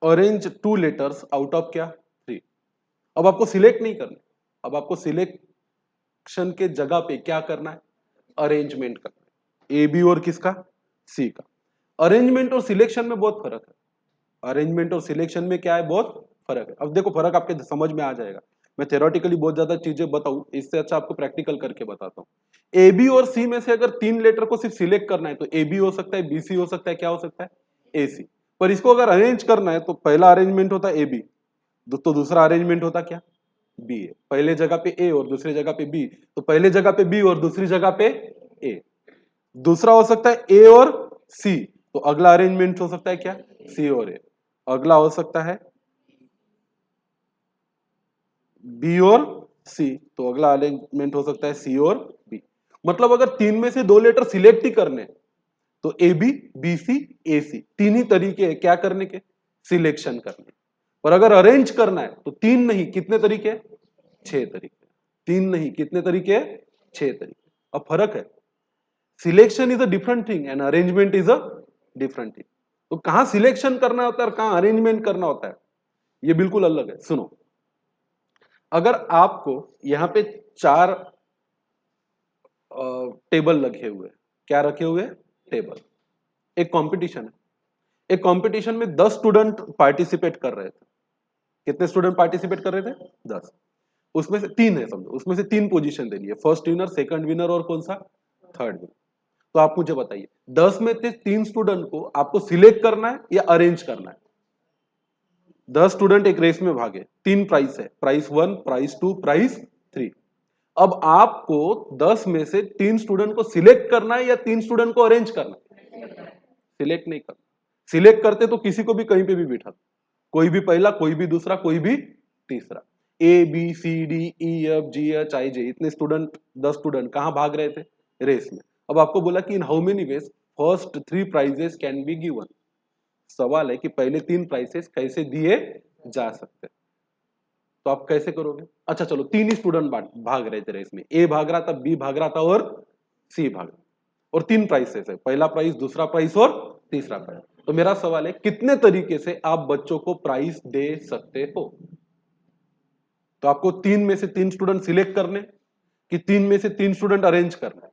arrange 2 letters out of क्या 3। अब आपको सिलेक्ट नहीं करना, अब आपको सिलेक्शन के जगह पे क्या करना है, अरेंजमेंट करना है, ए बी और किसका, सी का। अरेंजमेंट और सिलेक्शन में बहुत फर्क है, अरेंजमेंट और सिलेक्शन में क्या है, बहुत फर्क है। अब देखो फर्क आपके समझ में आ जाएगा। मैं थ्योरेटिकली बहुत ज्यादा चीजें बताऊं, इससे अच्छा आपको प्रैक्टिकल करके बताता हूं। ए बी और सी में से अगर 3 लेटर को सिर्फ सिलेक्ट करना है तो ए बी हो सकता है, बी सी हो सकता है, क्या हो सकता है, ए सी। पर इसको अगर अरेंज करना है तो पहला अरेंजमेंट होता है ए बी, तो दूसरा अरेंजमेंट होता क्या, बी है। पहले जगह पे ए और दूसरी जगह पे बी, तो पहले जगह पे बी और दूसरी जगह पे ए। दूसरा हो सकता है ए और सी, तो अगला अरेंजमेंट हो सकता है क्या, सी और ए। अगला हो सकता है बी और सी, तो अगला अरेंजमेंट हो सकता है सी और बी। मतलब अगर 3 में से 2 लेटर सिलेक्ट ही करने तो A B, B C, A सी, 3 ही तरीके हैं क्या करने के, सिलेक्शन करने। और अगर अरेंज करना है तो 3 नहीं कितने तरीके, 6 तरीके। 3 नहीं कितने तरीके, 6 तरीके। अब फर्क है, selection is a different thing and arrangement is a different thing. तो कहां सिलेक्शन करना होता है और कहां अरेंजमेंट करना होता है, ये बिल्कुल अलग है। सुनो, अगर आपको यहां पे 4 टेबल लगे हुए, क्या रखे हुए, टेबल, एक कंपटीशन है, एक कंपटीशन में 10 स्टूडेंट पार्टिसिपेट कर रहे थे। कितने स्टूडेंट पार्टिसिपेट कर रहे थे, 10। उसमें से 3 है समझो, उसमें से 3 पोजीशन देनी है, फर्स्ट विनर, सेकंड विनर और कौन सा, थर्ड विनर। तो आप मुझे बताइए 10 में से 3 स्टूडेंट को आपको सिलेक्ट करना है या अरेंज करना है। 10 स्टूडेंट एक रेस में भागे, 3 प्राइस है, प्राइस 1, प्राइस 2, प्राइस 3। अब आपको 10 में से 3 स्टूडेंट को सिलेक्ट करना है या 3 स्टूडेंट को अरेंज करना है, सिलेक्ट नहीं करना। सिलेक्ट करते तो किसी को भी कहीं पे भी बिठा, कोई भी पहला, कोई भी दूसरा, कोई भी तीसरा। A B C D E F G H I J, इतने स्टूडेंट, 10 स्टूडेंट कहां भाग रहे थे, रेस में। अब आपको बोला कि in how many ways first 3 prizes can be given. सवाल है कि पहले 3 प्राइजेस कैसे दिए जा सकते हैं, तो आप कैसे करोगे। अच्छा चलो, 3 ही स्टूडेंट भाग रहे थे रेस में, ए भाग रहा था, बी भाग रहा था और सी भाग रहा, और 3 प्राइसेस है, पहला प्राइस, दूसरा प्राइस और तीसरा प्राइस। तो मेरा सवाल है कितने तरीके से आप बच्चों को प्राइस दे सकते हो। तो आपको 3 में से 3 स्टूडेंट सिलेक्ट करने कि 3 में से 3 स्टूडेंट अरेंज करना।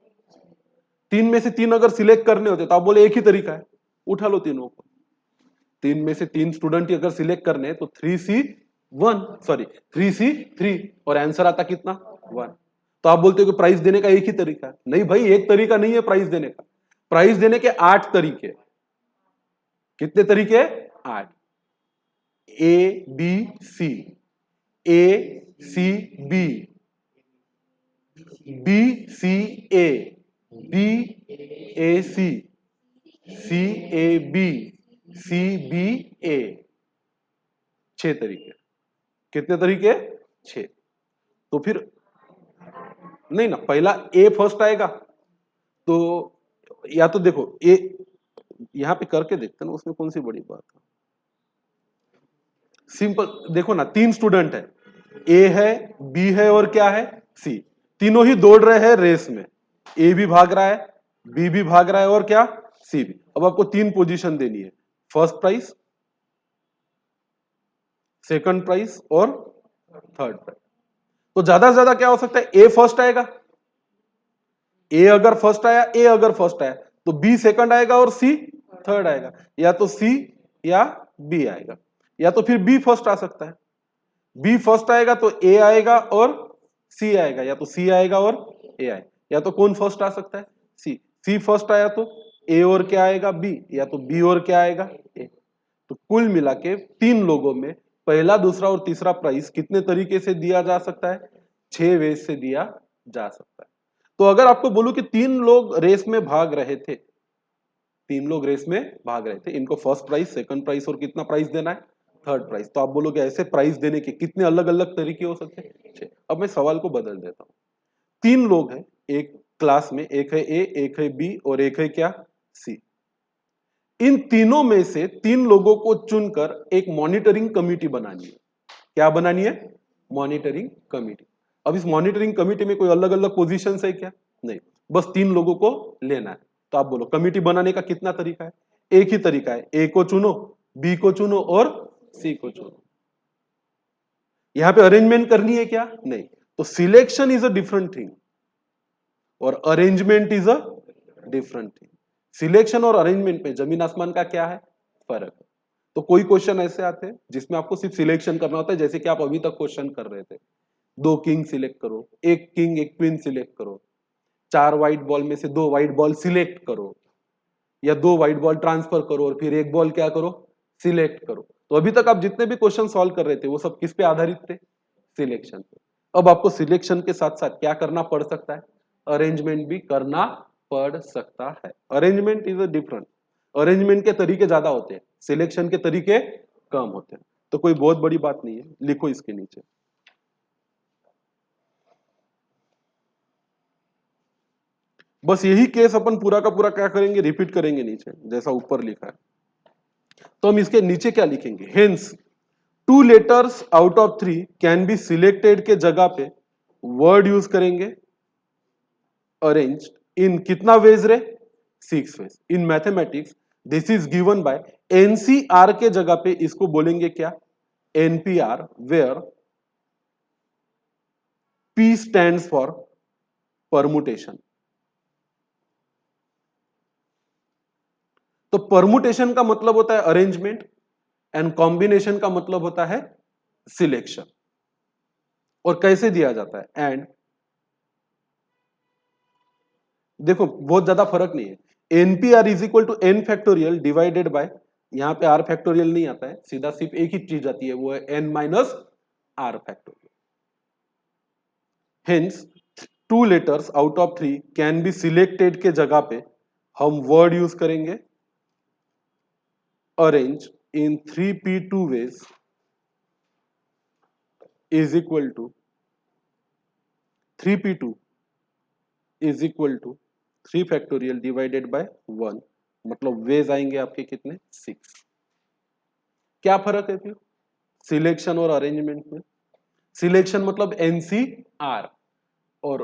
3 में से 3 अगर सिलेक्ट करने होते तो आप बोले एक ही तरीका है, उठा लो तीनों को। 3 में से 3 स्टूडेंट ही अगर सिलेक्ट करने तो 3C1, सॉरी 3C3, और आंसर आता कितना, 1। तो आप बोलते हो कि प्राइस देने का एक ही तरीका है, नहीं भाई, एक तरीका नहीं है प्राइस देने का, प्राइस देने के 8 तरीके। कितने तरीके, 8। A B C, A C B, B C A, B A C, C A B, C B A. 6 तरीके। कितने तरीके, 6। तो फिर नहीं ना, पहला ए फर्स्ट आएगा, तो या तो देखो ए, यहां पे करके देखते ना, उसमें कौन सी बड़ी बात है। सिंपल देखो ना, 3 स्टूडेंट है, ए है, बी है और क्या है, सी। तीनों ही दौड़ रहे हैं रेस में, ए भी भाग रहा है, बी भी भाग रहा है और क्या, सी भी। अब आपको 3 पोजीशन देनी है, फर्स्ट प्राइस, सेकंड प्राइस और थर्ड प्राइस। तो ज्यादा से ज्यादा क्या हो सकता है, ए फर्स्ट आएगा, ए अगर फर्स्ट आया, ए अगर फर्स्ट आया तो बी सेकंड आएगा और सी थर्ड आएगा, या तो सी या बी आएगा, या तो फिर बी फर्स्ट आ सकता है। बी फर्स्ट आएगा तो ए आएगा और सी आएगा, या तो सी आएगा और ए आएगा, या तो कौन फर्स्ट आ सकता है, सी। सी फर्स्ट आया तो ए और क्या आएगा, बी, या तो बी और क्या आएगा, ए। तो कुल मिला के 3 लोगों में पहला, दूसरा और तीसरा प्राइस कितने तरीके से दिया जा सकता है, 6 वेज से दिया जा सकता है। तो अगर आपको बोलूं कि 3 लोग रेस में भाग रहे थे, 3 लोग रेस में भाग रहे थे, इनको फर्स्ट प्राइस, सेकंड प्राइस और कितना प्राइस देना है, थर्ड प्राइज। तो आप बोलोगे ऐसे प्राइज देने के कितने अलग अलग तरीके हो सकते हैं? 6। अब मैं सवाल को बदल देता हूं। 3 लोग हैं एक क्लास में, एक है ए, एक है बी और एक है क्या, सी। इन तीनों में से 3 लोगों को चुनकर एक मॉनिटरिंग कमिटी बनानी है। क्या बनानी है? Monitoring committee. अब इस मॉनिटरिंग कमिटी में कोई अलग अलग पोजीशन है क्या? नहीं, बस 3 लोगों को लेना है। तो आप बोलो कमिटी बनाने का कितना तरीका है? एक ही तरीका है, ए को चुनो, बी को चुनो और सी को चुनो। यहां पे अरेंजमेंट करनी है क्या? नहीं। तो selection is a different thing और arrangement is a different thing. Selection और अरेंजमेंट में जमीन आसमान का क्या है? फर्क है। तो कोई क्वेश्चन ऐसे आते हैं जिसमें आपको सिर्फ सिलेक्शन करना होता है, जैसे कि आप अभी तक क्वेश्चन कर रहे थे। 2 किंग सिलेक्ट करो, एक किंग एक क्वीन सिलेक्ट करो, 4 व्हाइट बॉल में से 2 व्हाइट बॉल सिलेक्ट करो, या 2 व्हाइट बॉल ट्रांसफर करो और फिर एक बॉल क्या करो, सिलेक्ट करो। तो अभी तक आप जितने भी क्वेश्चन सॉल्व कर रहे थे वो सब किस पे आधारित थे? सिलेक्शन पे। अब आपको सिलेक्शन के साथ साथ क्या करना पड़ सकता है? अरेंजमेंट भी करना पड़ सकता है। Arrangement is a different. Arrangement के तरीके ज्यादा होते हैं, सिलेक्शन के तरीके कम होते हैं। तो कोई बहुत बड़ी बात नहीं है, लिखो इसके नीचे। बस यही केस अपन पूरा का पूरा क्या करेंगे, रिपीट करेंगे नीचे जैसा ऊपर लिखा है। तो हम इसके नीचे क्या लिखेंगे? Hence 2 letters out of 3 can be selected के जगह पे वर्ड यूज करेंगे अरेंज्ड इन कितना वेज रे? 6 ways. In mathematics this is given by nCr के जगह पे इसको बोलेंगे क्या? NPr, where P stands for permutation. तो परमुटेशन का मतलब होता है अरेंजमेंट एंड कॉम्बिनेशन का मतलब होता है सिलेक्शन। और कैसे दिया जाता है? एंड देखो बहुत ज्यादा फर्क नहीं है। NPr is equal to N factorial divided by, यहां पे आर फैक्टोरियल नहीं आता है, सीधा सिर्फ एक ही चीज आती है, वो है n minus r factorial. Hence 2 letters out of 3 can be selected के जगह पे हम वर्ड यूज करेंगे arrange in 3p2 ways is equal to 3p2 is equal to 3 factorial divided by 1। मतलब वेज आएंगे आपके कितने? 6। क्या फर्क है फिर सिलेक्शन और अरेंजमेंट में? सिलेक्शन मतलब एनसीआर और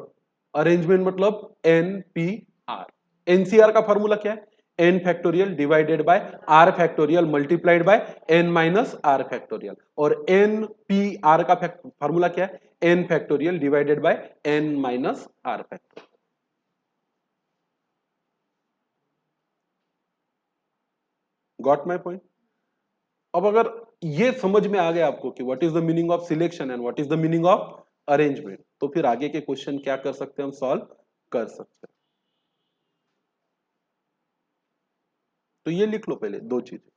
अरेंजमेंट मतलब एनपीआर। एनसीआर का फॉर्मूला क्या है? N factorial divided by are factorial multiplied by N minus r factorial. और एनपीआर का फॉर्मूला क्या है? N factorial divided by N minus r factorial. Got my point? अब अगर ये समझ में आ गया आपको कि what is the meaning of selection and what is the meaning of arrangement, तो फिर आगे के क्वेश्चन क्या कर सकते हैं? हम सॉल्व कर सकते हैं। तो ये लिख लो पहले 2 चीजें।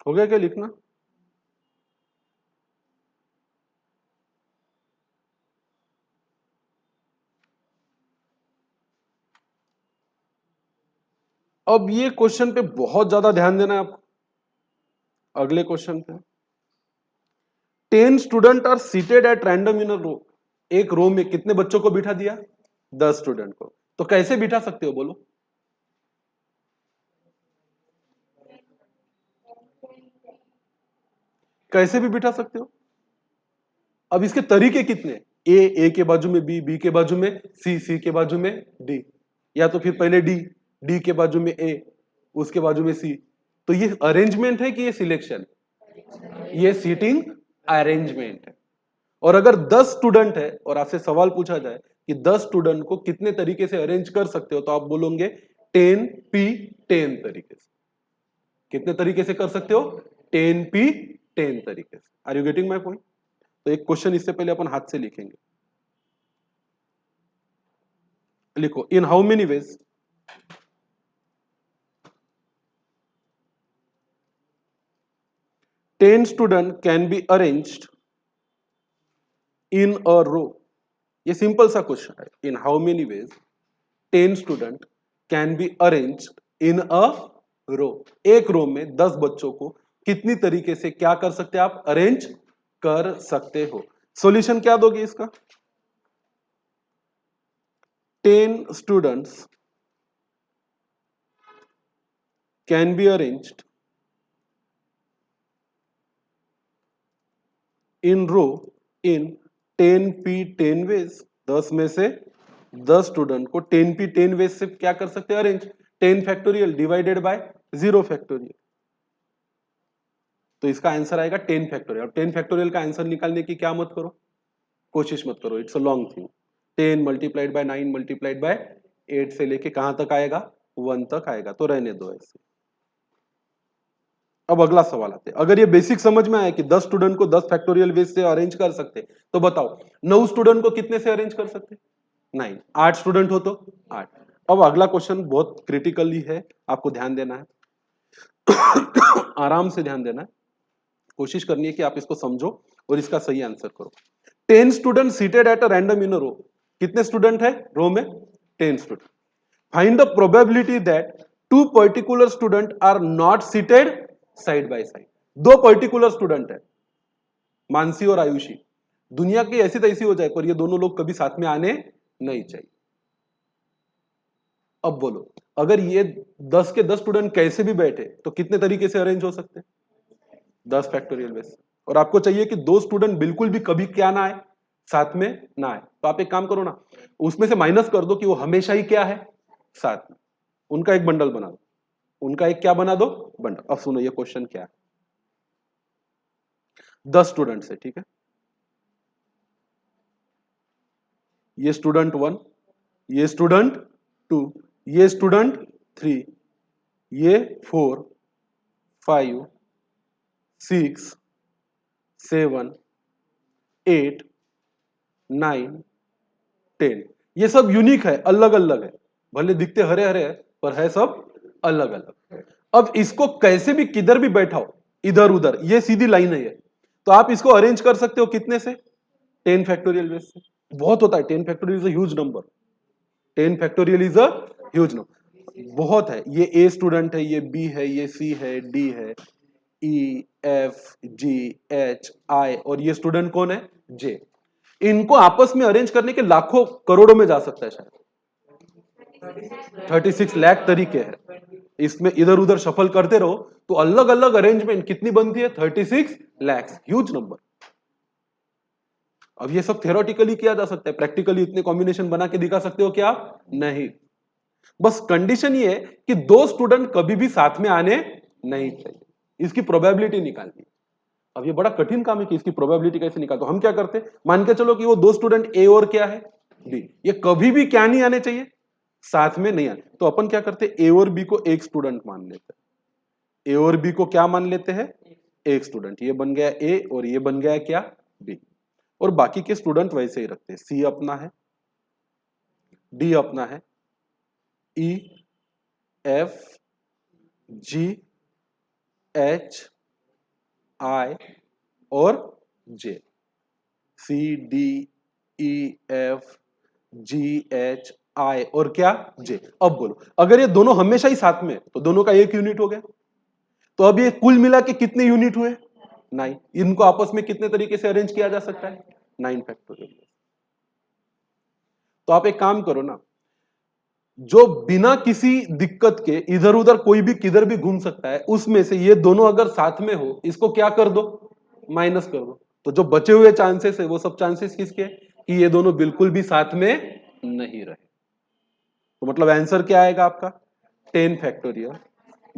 हो गया क्या लिखना? अब ये क्वेश्चन पे बहुत ज्यादा ध्यान देना है आपको। अगले क्वेश्चन पे 10 student are seated at random in a row. एक रो में कितने बच्चों को बिठा दिया? 10 स्टूडेंट को। तो कैसे बिठा सकते हो बोलो? कैसे भी बिठा सकते हो। अब इसके तरीके कितने? ए के बाजू में बी, बी के बाजू में सी, सी के बाजू में डी, या तो फिर पहले डी, डी के बाजू में ए, उसके बाजू में सी। तो ये अरेंजमेंट है कि ये सिलेक्शन? ये सीटिंग अरेंजमेंट है। और अगर 10 स्टूडेंट है और आपसे सवाल पूछा जाए कि 10 स्टूडेंट को कितने तरीके से अरेंज कर सकते हो, तो आप बोलोगे 10p10 तरीके से। कितने तरीके से कर सकते हो? 10p10 तरीके से। Are you getting my point? तो एक क्वेश्चन इससे पहले अपन हाथ से लिखेंगे। लिखो, in how many ways, ten student can be arranged in a row. ये सिंपल सा क्वेश्चन है, in how many ways 10 student can be arrange in a row. एक रो में 10 बच्चों को कितनी तरीके से क्या कर सकते हैं आप, अरेंज कर सकते हो। सॉल्यूशन क्या दोगे इसका, 10 students can be arranged in row in 10p10 ways. 10 में से 10 स्टूडेंट को 10p10 वेज से क्या कर सकते हैं, arrange. 10 factorial divided bye 0 factorial, तो इसका आंसर आएगा 10 फैक्टोरियल। और 10 फैक्टोरियल का आंसर निकालने की क्या मत करो, कोशिश मत करो, it's a long thing. 10 multiplied by 9 multiplied by 8 से लेके कहां तक आएगा, 1 तक आएगा, तो रहने दो ऐसे। अब अगला सवाल आते हैं, अगर ये बेसिक समझ में आया कि 10 स्टूडेंट को 10 फैक्टोरियल वेज से अरेंज कर सकते, तो बताओ 9 स्टूडेंट को कितने से अरेंज कर सकते, 9। 8 स्टूडेंट हो तो 8। अब अगला क्वेश्चन बहुत क्रिटिकली है, आपको ध्यान देना है आराम से ध्यान देना है, कोशिश करनी है कि आप इसको समझो और इसका सही आंसर करो। 10 student seated at a random in a row. कितने स्टूडेंट है रो में, 10 student. Find the probability that 2 particular student are not seated side by side. 2 particular student है, मानसी और आयुषी, दुनिया की ऐसी तैसी हो जाए पर ये दोनों लोग कभी साथ में आने नहीं चाहिए। अब बोलो, अगर ये 10 के 10 स्टूडेंट कैसे भी बैठे तो कितने तरीके से अरेंज हो सकते हैं, 10 फैक्टोरियल बेस। और आपको चाहिए कि 2 स्टूडेंट बिल्कुल भी कभी क्या ना आए, साथ में ना आए, तो आप एक काम करो ना, उसमें से माइनस कर दो कि वो हमेशा ही क्या है, साथ में। उनका एक बंडल बना दो, उनका एक क्या बना दो, बंडल। अब सुनो ये क्वेश्चन क्या है, 10 स्टूडेंट है, ठीक है, ये स्टूडेंट 1, ये स्टूडेंट 2, ये स्टूडेंट 3, ये 4, 5, 6, 7, 8, 9, 10। ये सब यूनिक है, अलग अलग है, भले दिखते हरे हरे है पर है सब अलग अलग। अब इसको कैसे भी किधर भी बैठाओ, इधर उधर, ये सीधी लाइन है ये, तो आप इसको अरेंज कर सकते हो कितने से, 10 फैक्टोरियल बेस से। बहुत होता है, 10 factorial is a huge number, 10 factorial is a huge number, बहुत है। ये ए स्टूडेंट है, ये बी है, ये सी है, डी है, ई एफ जी एच आई, और ये स्टूडेंट कौन है, जे। इनको आपस में अरेंज करने के लाखों करोड़ों में जा सकता है, शायद 36 लाख तरीके हैं। इसमें इधर उधर शफल करते रहो तो अलग अलग अरेंजमेंट कितनी बनती है, 36 लाख, ह्यूज नंबर। अब ये सब थ्योरेटिकली किया जा सकता है, प्रैक्टिकली इतने कॉम्बिनेशन बना के दिखा सकते हो क्या आप, नहीं। बस कंडीशन ये है कि 2 स्टूडेंट कभी भी साथ में आने नहीं चाहिए, इसकी प्रोबेबिलिटी निकालनी। अब ये बड़ा कठिन काम है कि इसकी प्रोबेबिलिटी कैसे निकालते। हम क्या करते, मान के चलो कि वो 2 स्टूडेंट ए और क्या है, बी, ये कभी भी क्या नहीं आने चाहिए, साथ में नहीं आने। तो अपन क्या करते, ए और बी को एक स्टूडेंट मान लेते हैं, ए और बी को क्या मान लेते हैं, एक स्टूडेंट। ये बन गया ए और ये बन गया क्या, बी। और बाकी के स्टूडेंट वैसे ही रखते हैं, सी अपना है, डी अपना है, ई एफ जी एच आई और J, C D E F G H I और क्या, जे। अब बोलो, अगर ये दोनों हमेशा ही साथ में तो दोनों का एक यूनिट हो गया, तो अब ये कुल मिला के कितने यूनिट हुए, 9। इनको आपस में कितने तरीके से अरेंज किया जा सकता है, 9 फैक्टोरियल। तो आप एक काम करो ना, जो बिना किसी दिक्कत के इधर उधर कोई भी किधर भी घूम सकता है, उसमें से ये दोनों अगर साथ में हो, इसको क्या कर दो, माइनस कर दो। तो जो बचे हुए चांसेस है वो सब चांसेस किसके, कि ये दोनों बिल्कुल भी साथ में नहीं रहे। तो मतलब आंसर क्या आएगा आपका, 10 फैक्टोरियल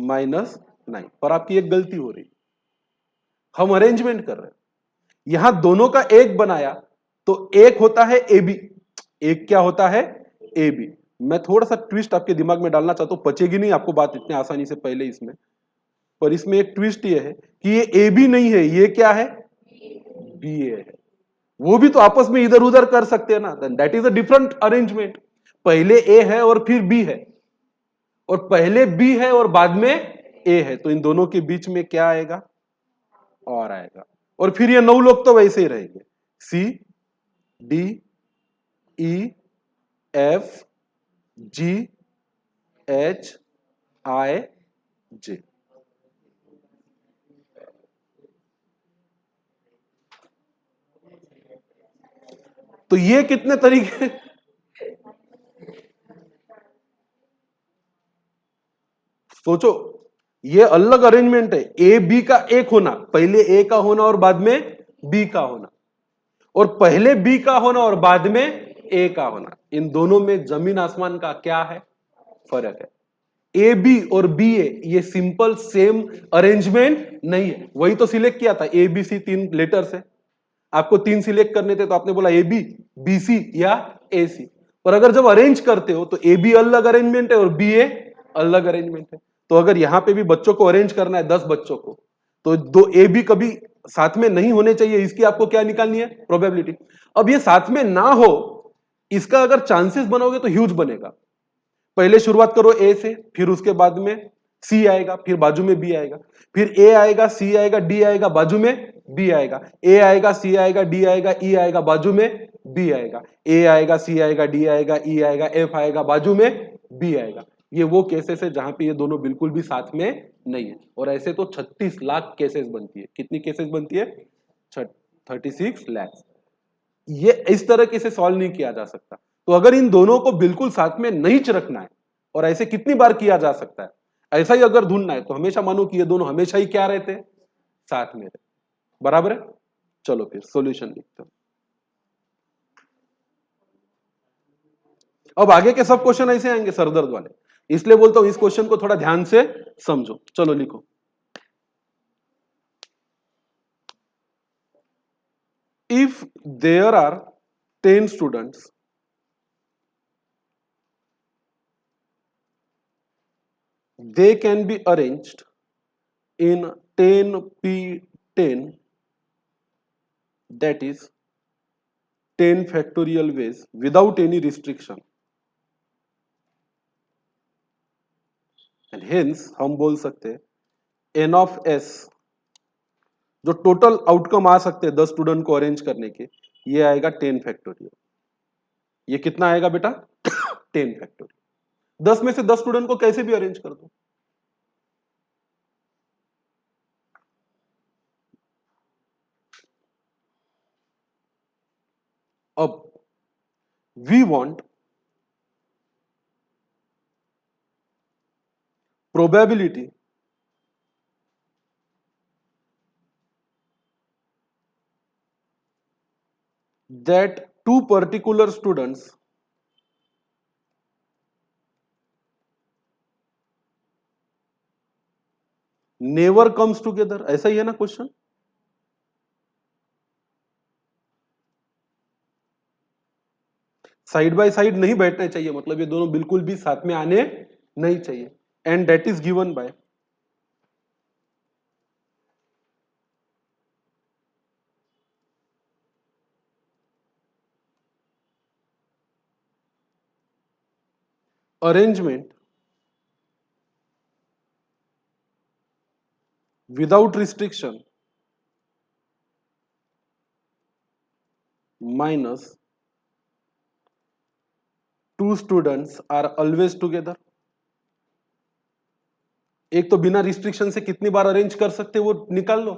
माइनस 9। पर आपकी एक गलती हो रही, हम अरेंजमेंट कर रहे हैं, यहां दोनों का एक बनाया तो एक होता है ए बी, एक क्या होता है, ए बी। मैं थोड़ा सा ट्विस्ट आपके दिमाग में डालना चाहता हूं, पचेगी नहीं आपको बात इतने आसानी से पहले इसमें, पर इसमें एक ट्विस्ट ये है कि ये ए बी नहीं है, ये क्या है, बी ए है। वो भी तो आपस में इधर उधर कर सकते हैं ना, that is a different arrangement. पहले ए है और फिर बी है, और पहले बी है और बाद में ए है, तो इन दोनों के बीच में क्या आएगा? और आएगा। और फिर ये 9 लोग तो वैसे ही रहेंगे, C D E F G H I J. तो ये कितने तरीके? सोचो, ये अलग अरेंजमेंट है, ए बी का एक होना, पहले ए का होना और बाद में बी का होना, और पहले बी का होना और बाद में ए का होना। इन दोनों में जमीन आसमान का क्या है? फर्क है। ए बी और बी ए ये सिंपल सेम अरेंजमेंट नहीं है। वही तो सिलेक्ट किया था, ए बी सी 3 लेटर्स है, आपको 3 सिलेक्ट करने थे तो आपने बोला ए बी, बी सी या ए सी। पर अगर जब अरेंज करते हो तो ए बी अलग अरेंजमेंट है और बी ए अलग अरेंजमेंट है। तो अगर यहां पे भी बच्चों को अरेंज करना है 10 बच्चों को, तो दो ए बी कभी साथ में नहीं होने चाहिए, इसकी आपको क्या निकालनी है? प्रोबेबिलिटी। अब ये साथ में ना हो, इसका अगर चांसेस बनाओगे तो ह्यूज बनेगा। पहले शुरुआत करो ए से, फिर उसके बाद में सी आएगा, फिर बाजू में बी आएगा, फिर ए आएगा, सी आएगा, डी आएगा, बाजू में बी आएगा, ए आएगा, सी आएगा, डी आएगा, ई आएगा, बाजू में बी आएगा, ए आएगा, सी आएगा, डी आएगा, ई आएगा, एफ आएगा, बाजू में बी आएगा। ये वो केसेस है जहां पे ये दोनों बिल्कुल भी साथ में नहीं है। और ऐसे तो 36 लाख केसेस बनती है। कितनी केसेस बनती है? 36 लाख। ये इस तरह के से सॉल्व नहीं किया जा सकता। तो अगर इन दोनों को बिल्कुल साथ में नहीं रखना है, और ऐसे कितनी बार किया जा सकता है, ऐसा ही अगर ढूंढना है तो हमेशा मानो कि ये दोनों हमेशा ही क्या रहते हैं? साथ में रहते। बराबर है? चलो फिर सॉल्यूशन लिखते हैं। अब आगे के सब क्वेश्चन ऐसे आएंगे सरदर्द वाले, इसलिए बोलता हूं इस क्वेश्चन को थोड़ा ध्यान से समझो। चलो लिखो, if there are 10 students, they can be arranged in 10p10, that is 10 factorial ways without any restriction, and hence हम बोल सकते हैं n of s जो टोटल आउटकम आ सकते हैं 10 स्टूडेंट को अरेंज करने के, ये आएगा 10 फैक्टोरियल। ये कितना आएगा बेटा? 10 फैक्टोरियल। 10 में से 10 स्टूडेंट को कैसे भी अरेंज कर दो। अब we want probability that two particular students never comes together, ऐसा ही है ना क्वेश्चन? साइड बाय साइड नहीं बैठने चाहिए, मतलब ये दोनों बिल्कुल भी साथ में आने नहीं चाहिए, and that is given bye arrangement without restriction minus two students are always together। एक तो बिना रिस्ट्रिक्शन से कितनी बार अरेंज कर सकते वो निकाल लो,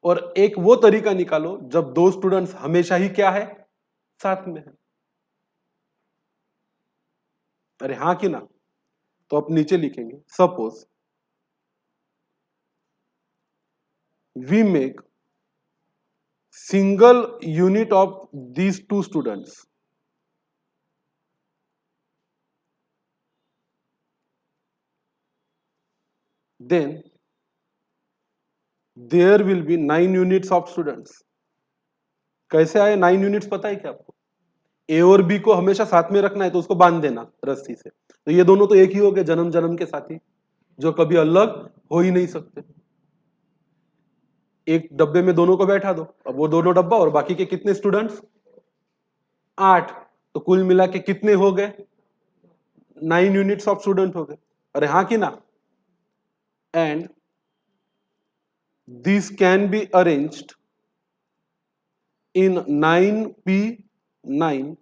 और एक वो तरीका निकालो जब दो स्टूडेंट्स हमेशा ही क्या है? साथ में है। अरे हाँ कि ना? तो अब नीचे लिखेंगे, suppose we make single unit of these two students, then there will be 9 units of students। कैसे आए 9 यूनिट्स पता है क्या आपको? ए और बी को हमेशा साथ में रखना है तो उसको बांध देना रस्सी से, तो ये दोनों तो एक ही हो गए, जन्म जन्म के साथी जो कभी अलग हो ही नहीं सकते। एक डब्बे में दोनों को बैठा दो, अब वो दोनों डब्बा और बाकी के कितने स्टूडेंट्स? 8। तो कुल मिला के कितने हो गए? 9 यूनिट्स ऑफ स्टूडेंट हो गए, अरे हाँ कि ना, and this can be arranged in 9p9।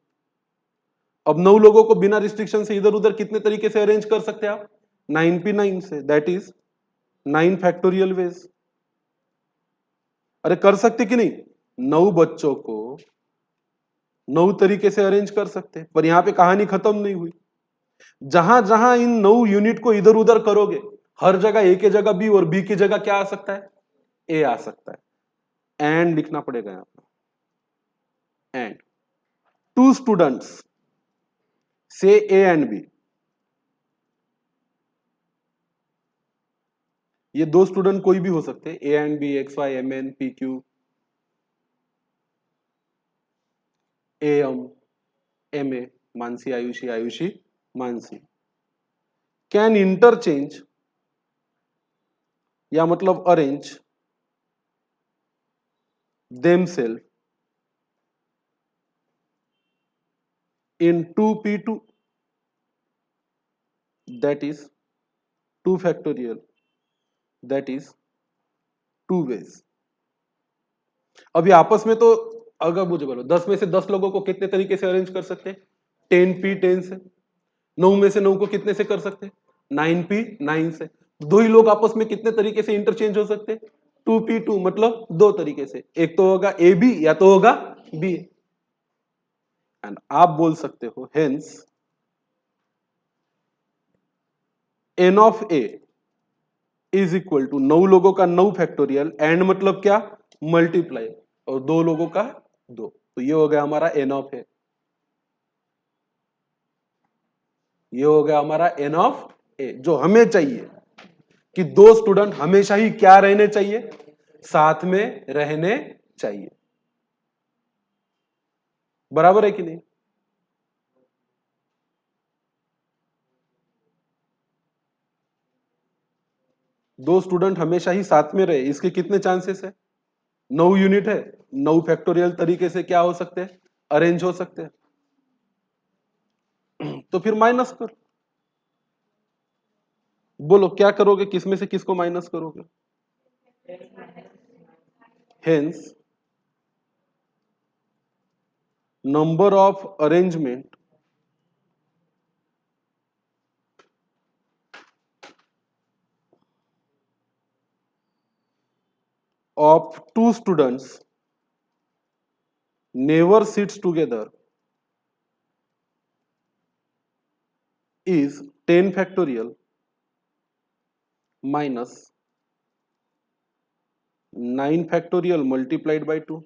अब 9 लोगों को बिना रिस्ट्रिक्शन से इधर उधर कितने तरीके से अरेंज कर सकते हैं आप? 9p9 से, दैट इज 9 फैक्टोरियल वेज। अरे कर सकते कि नहीं, 9 बच्चों को 9 तरीके से अरेंज कर सकते, पर यहां पे कहानी खत्म नहीं हुई। जहां जहां इन 9 यूनिट को इधर उधर करोगे, हर जगह ए की जगह बी और बी की जगह क्या आ सकता है? ए आ सकता है। एंड लिखना पड़ेगा यहां पर, एंड 2 स्टूडेंट्स से ए एंड बी, ये 2 स्टूडेंट कोई भी हो सकते हैं, A and B, X Y M N P Q A M M A, Mansi Ayushi, Ayushi Mansi, can interchange या मतलब arrange themselves in 2p2, that is 2 factorial, that is 2 ways। अभी आपस में तो अगर मुझे बोलो 10 में से 10 लोगों को कितने तरीके से अरेंज कर सकते हैं? 10p10 से। 9 में से 9 को कितने से कर सकते हैं? 9p9 से। दो ही लोग आपस में कितने तरीके से इंटरचेंज हो सकते हैं? 2p2, मतलब दो तरीके से, एक तो होगा ए बी या तो होगा बी। एंड आप बोल सकते हो hence n of A is equal to 9 लोगों का 9 फैक्टोरियल, एंड मतलब क्या? मल्टीप्लाई, और 2 लोगों का 2, तो ये हो गया हमारा एन ऑफ ए। ये हो गया हमारा एन ऑफ ए, जो हमें चाहिए कि 2 स्टूडेंट हमेशा ही क्या रहने चाहिए? साथ में रहने चाहिए। बराबर है कि नहीं? दो स्टूडेंट हमेशा ही साथ में रहे, इसके कितने चांसेस है? 9 यूनिट है, 9 फैक्टोरियल तरीके से क्या हो सकते हैं? अरेंज हो सकते हैं। तो फिर माइनस कर, बोलो क्या करोगे, किसमें से किसको माइनस करोगे? Hence number of arrangement of 2 students never sits together is 10 factorial minus 9 factorial multiplied by 2।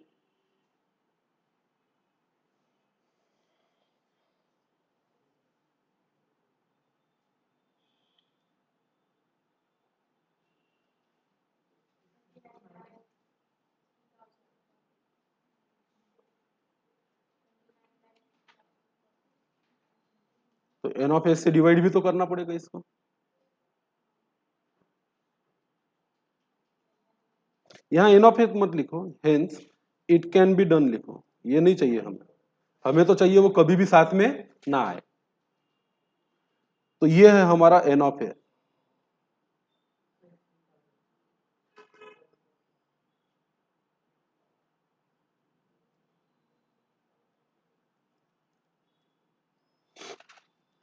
तो एन ऑफ एस से डिवाइड भी तो करना पड़ेगा इसको। यहां एन ऑफ एस मत लिखो, hence it can be done लिखो, ये नहीं चाहिए हमें। हमें तो चाहिए वो कभी भी साथ में ना आए। तो ये है हमारा एन ऑफ ए।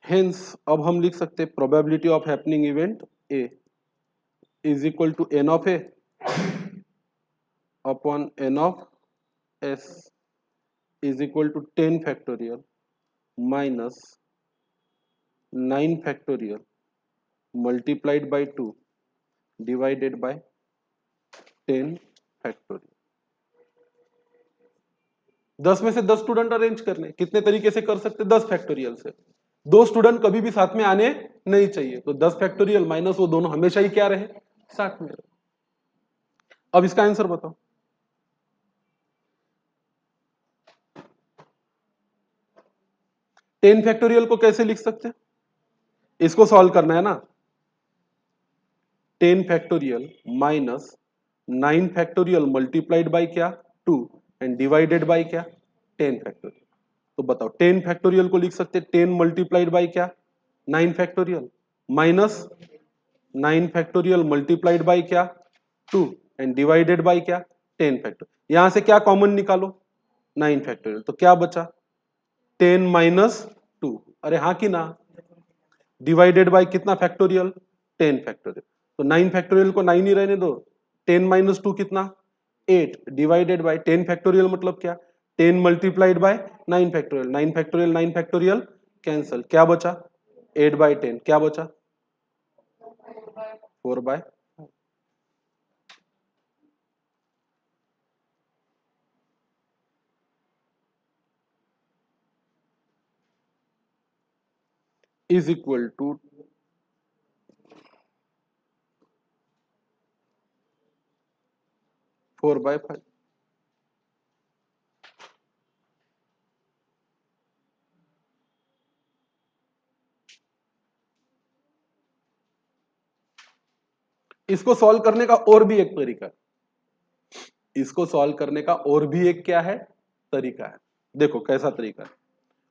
हेंस अब हम लिख सकते हैं probability of happening event A is equal to n of A upon n of S is equal to 10 factorial minus 9 factorial multiplied by 2 divided by 10 factorial. 10 में से 10 स्टूडेंट अरेंज करने, कितने तरीके से कर सकते? 10 फैक्टोरियल से। 2 स्टूडेंट कभी भी साथ में आने नहीं चाहिए, तो 10 फैक्टोरियल माइनस वो दोनों हमेशा ही क्या रहे? साथ में रहे। अब इसका आंसर बताओ। टेन फैक्टोरियल को कैसे लिख सकते हैं? इसको सॉल्व करना है ना। 10 factorial minus 9 factorial multiplied by क्या? 2 एंड डिवाइडेड बाय क्या? 10 फैक्टोरियल। तो बताओ 10 फैक्टोरियल को लिख सकते हैं 10 मल्टीप्लाइड बाय क्या? 9 factorial minus 9 factorial multiplied by क्या 2 एंड डिवाइडेड बाई क्या 10 फैक्टोरियल। यहां से क्या कॉमन निकालो 9 फैक्टोरियल, तो क्या बचा 10 माइनस 2। अरे हाँ कि ना, डिवाइडेड बाई कितना फैक्टोरियल 10 फैक्टोरियल। तो 9 फैक्टोरियल को 9 ही रहने दो, 10 माइनस 2 कितना 8 डिवाइडेड बाई 10 फैक्टोरियल मतलब क्या 10 multiplied by 9 factorial, 9 factorial 9 factorial cancel, क्या बचा 8 बाई 10, क्या बचा 4 बाय इज इक्वल टू 4/5। इसको सॉल्व करने का और भी एक तरीका है, इसको सॉल्व करने का और भी एक क्या है तरीका है। देखो कैसा तरीका है,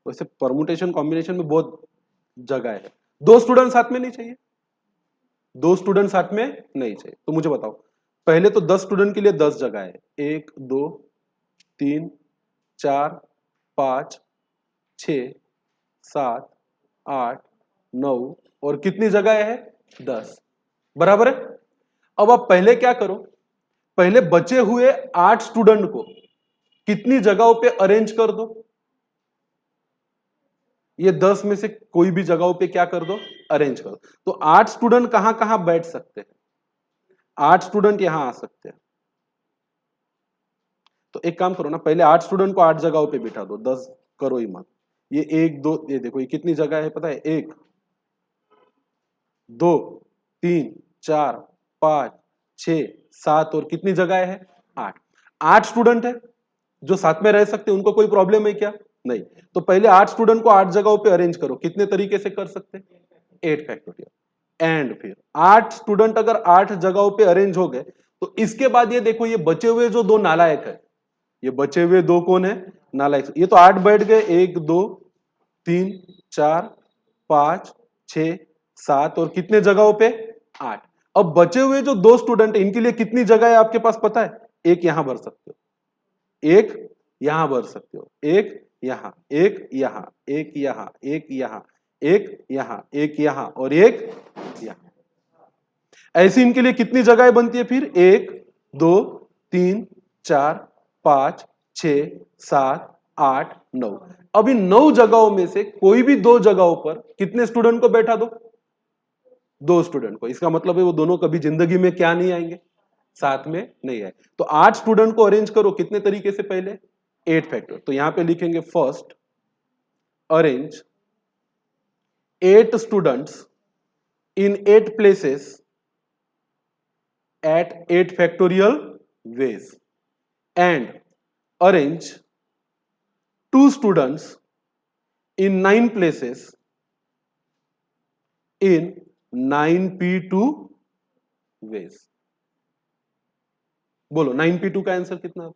वैसे परमुटेशन कॉम्बिनेशन में बहुत जगह है, दो स्टूडेंट साथ में नहीं चाहिए, दो स्टूडेंट साथ में नहीं चाहिए, तो मुझे बताओ पहले तो 10 स्टूडेंट के लिए 10 जगह है, 1 2 3 4 5 6 7 8 9 और कितनी जगह है 10, बराबर है। अब आप पहले क्या करो, पहले बचे हुए 8 स्टूडेंट को कितनी जगहों पे अरेंज कर दो, ये 10 में से कोई भी जगहों पे क्या कर दो अरेंज कर दो। तो 8 स्टूडेंट कहां कहां बैठ सकते हैं, 8 स्टूडेंट यहां आ सकते हैं। तो एक काम करो ना, पहले 8 स्टूडेंट को 8 जगहों पे बिठा दो, 10 करो ही मत। ये 1 2, ये देखो ये कितनी जगह है पता है, 1 2 3 4 5 6 7 और कितनी जगह है 8, 8 स्टूडेंट है जो साथ में रह सकते हैं, उनको कोई प्रॉब्लम है क्या, नहीं। तो पहले 8 स्टूडेंट को 8 जगहों पे अरेंज करो, कितने तरीके से कर सकते हैं 8 फैक्टोरियल। एंड फिर 8 स्टूडेंट अगर 8 जगहों पे अरेंज हो गए, तो इसके बाद ये देखो ये बचे हुए जो दो नालायक है, ये बचे हुए दो कौन है नालायक, ये तो 8 बैठ गए, 1 2 3 4 5 6 7 और कितने जगहों पे 8। अब बचे हुए जो दो स्टूडेंट है इनके लिए कितनी जगह है आपके पास पता है, एक यहां भर सकते हो, एक यहां भर सकते हो, एक यहां, एक यहां, एक यहां, एक यहां, एक यहां, एक यहां और एक यहां। ऐसी इनके लिए कितनी जगह बनती है फिर, 1 2 3 4 5 6 7 8 9। अब इन 9 जगहों में से कोई भी दो जगहों पर कितने स्टूडेंट को बैठा दो, दो स्टूडेंट को, इसका मतलब है वो दोनों कभी जिंदगी में क्या नहीं आएंगे साथ में नहीं आए। तो 8 स्टूडेंट को अरेंज करो कितने तरीके से, पहले 8 फैक्टर, तो यहां पे लिखेंगे first arrange 8 students in 8 places at 8 factorial ways and arrange 2 students in 9 places in 9p2 ways। बोलो 9p2 का आंसर कितना,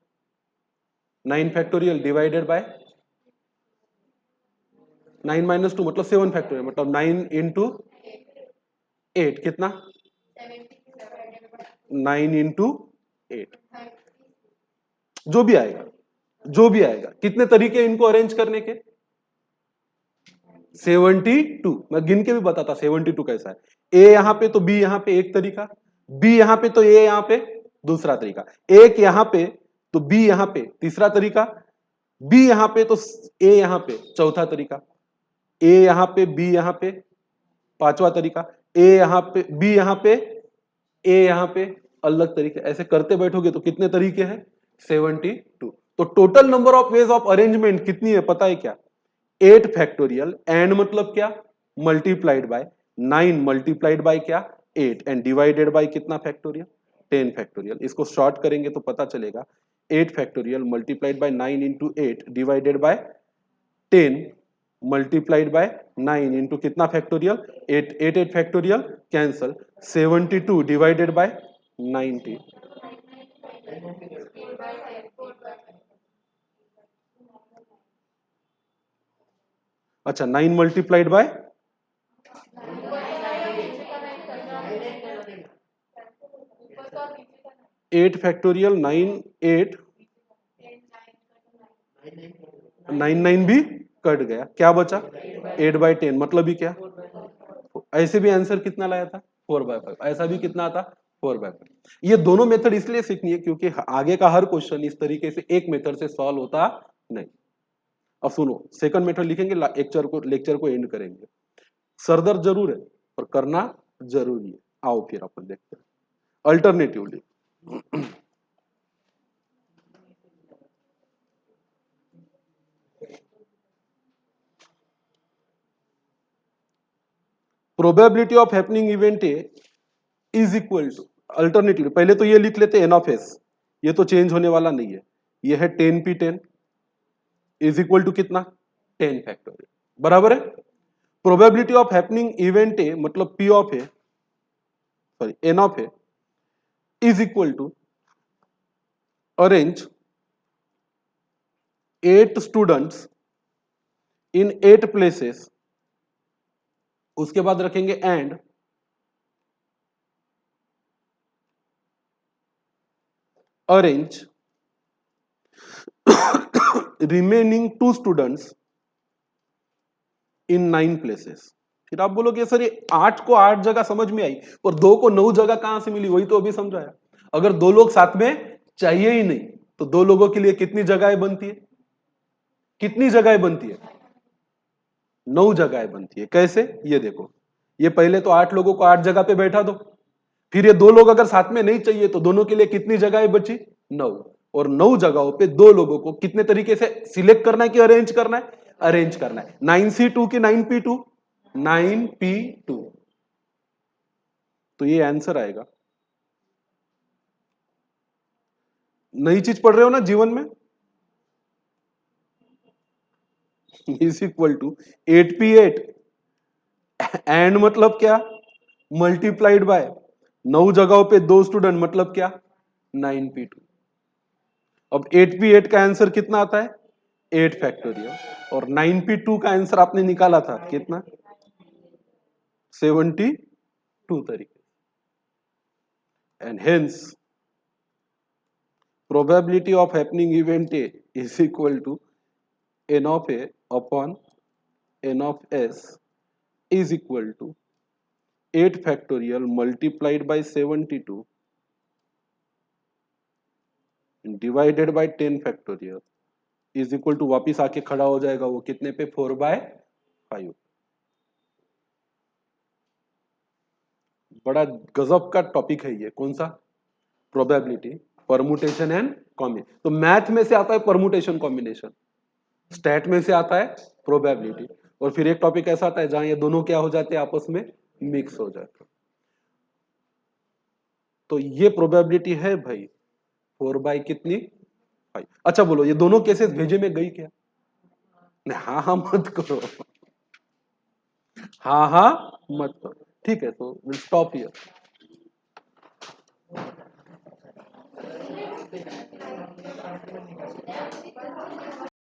9 फैक्टोरियल डिवाइडेड बाय 9 माइनस 2 मतलब 7 फैक्टोरियल, मतलब 9 इंटू 8 कितना 9 इंटू 8, जो भी आएगा, जो भी आएगा। कितने तरीके इनको अरेंज करने के 72, मैं गिन के भी बताता 72 कैसा है, ए यहां पे तो बी यहां पे एक तरीका, बी यहां पे तो ए यहां पे दूसरा तरीका, एक यहां पे तो बी यहां पे तीसरा तरीका, बी यहां पे तो ए यहां पे चौथा तरीका, ए यहां पे बी यहां पे पांचवा तरीका, ए यहां पे बी यहां पे ए यहां पे अलग तरीके, ऐसे करते बैठोगे तो कितने तरीके हैं 72। तो total number of ways of arrangement कितनी है पता है क्या, 8 फैक्टोरियल एंड मतलब क्या मल्टीप्लाइड बाय 9 मल्टीप्लाइड बाय क्या 8 एंड डिवाइडेड बाय कितना फैक्टोरियल 10 फैक्टोरियल। इसको शॉर्ट करेंगे तो पता चलेगा 8 factorial multiplied by 9 into 8 divided by 10 multiplied by 9 into कितना factorial 8 8 8 factorial cancel 72 divided by 90। अच्छा 9 मल्टीप्लाइड बाय एट फैक्टोरियल 9 8 9 9 भी कट गया, क्या बचा 8/10, मतलब ही क्या, ऐसे भी आंसर कितना लाया था 4/5, ऐसा भी कितना आता 4/5। ये दोनों मेथड इसलिए सीखनी है क्योंकि आगे का हर क्वेश्चन इस तरीके से एक मेथड से सॉल्व होता नहीं। अब सुनो, सेकंड मेथड लिखेंगे, लेक्चर को एंड करेंगे। सरदर्द जरूर है पर करना जरूरी है। आओ फिर अपन देखते हैं alternatively. Probability of happening event A is equal to, alternative पहले तो ये लिख लेते एन ऑफ एस, ये तो चेंज होने वाला नहीं है, ये है 10p10 इज इक्वल टू कितना 10 फैक्टोरियल, बराबर है। Probability of happening event A मतलब P of A, sorry N of A is equal to arrange 8 students in 8 places, उसके बाद रखेंगे and arrange remaining 2 students in 9 places. फिर आप बोलोगे सर ये 8 को 8 जगह समझ में आई और 2 को 9 जगह कहां से मिली, वही तो अभी समझाया। अगर 2 लोग साथ में चाहिए ही नहीं तो 2 लोगों के लिए कितनी जगहें बनती है, कितनी जगहें बनती है 9 जगहें बनती है। कैसे, ये देखो, ये पहले तो 8 लोगों को 8 जगह पे बैठा दो, फिर ये 2 लोग अगर साथ में नहीं चाहिए तो दोनों के लिए कितनी जगहें बची 9, और 9 जगहों पे 2 लोगों को कितने तरीके से सिलेक्ट करना है कि अरेंज करना है, अरेंज करना है। 9c2 की 9p2, 9p2, तो ये आंसर आएगा। नई चीज पढ़ रहे हो ना जीवन में, is equal to 8p8 and मतलब क्या, मल्टीप्लाइड बाय 9 जगहों पे 2 स्टूडेंट मतलब क्या 9p2। अब 8p8 का आंसर कितना आता है 8 फैक्टोरियल, और 9p2 का आंसर आपने निकाला था कितना 72 तरीके, and hence probability of happening event A is equal to n of a upon n of s is equal to 8 factorial multiplied by 72 divided by 10 factorial is equal to, वापिस आके खड़ा हो जाएगा वो कितने पे 4/5। बड़ा गजब का टॉपिक है ये, कौन सा, प्रोबेबिलिटी, परमुटेशन एंड कॉम्बिनेशन। तो मैथ में से आता है परमुटेशन कॉम्बिनेशन, स्टैट में से आता है प्रोबेबिलिटी, और फिर एक टॉपिक ऐसा आता है जहां ये दोनों क्या हो जाते हैं आपस में मिक्स हो जाते हैं। तो ये प्रोबेबिलिटी है भाई 4 कितनी 5। अच्छा बोलो ये दोनों केसेस भेजे में गई क्या, नहीं हाँ हाँ मत करो, हाँ हाँ मत करो, ठीक है, तो विल स्टॉप हियर।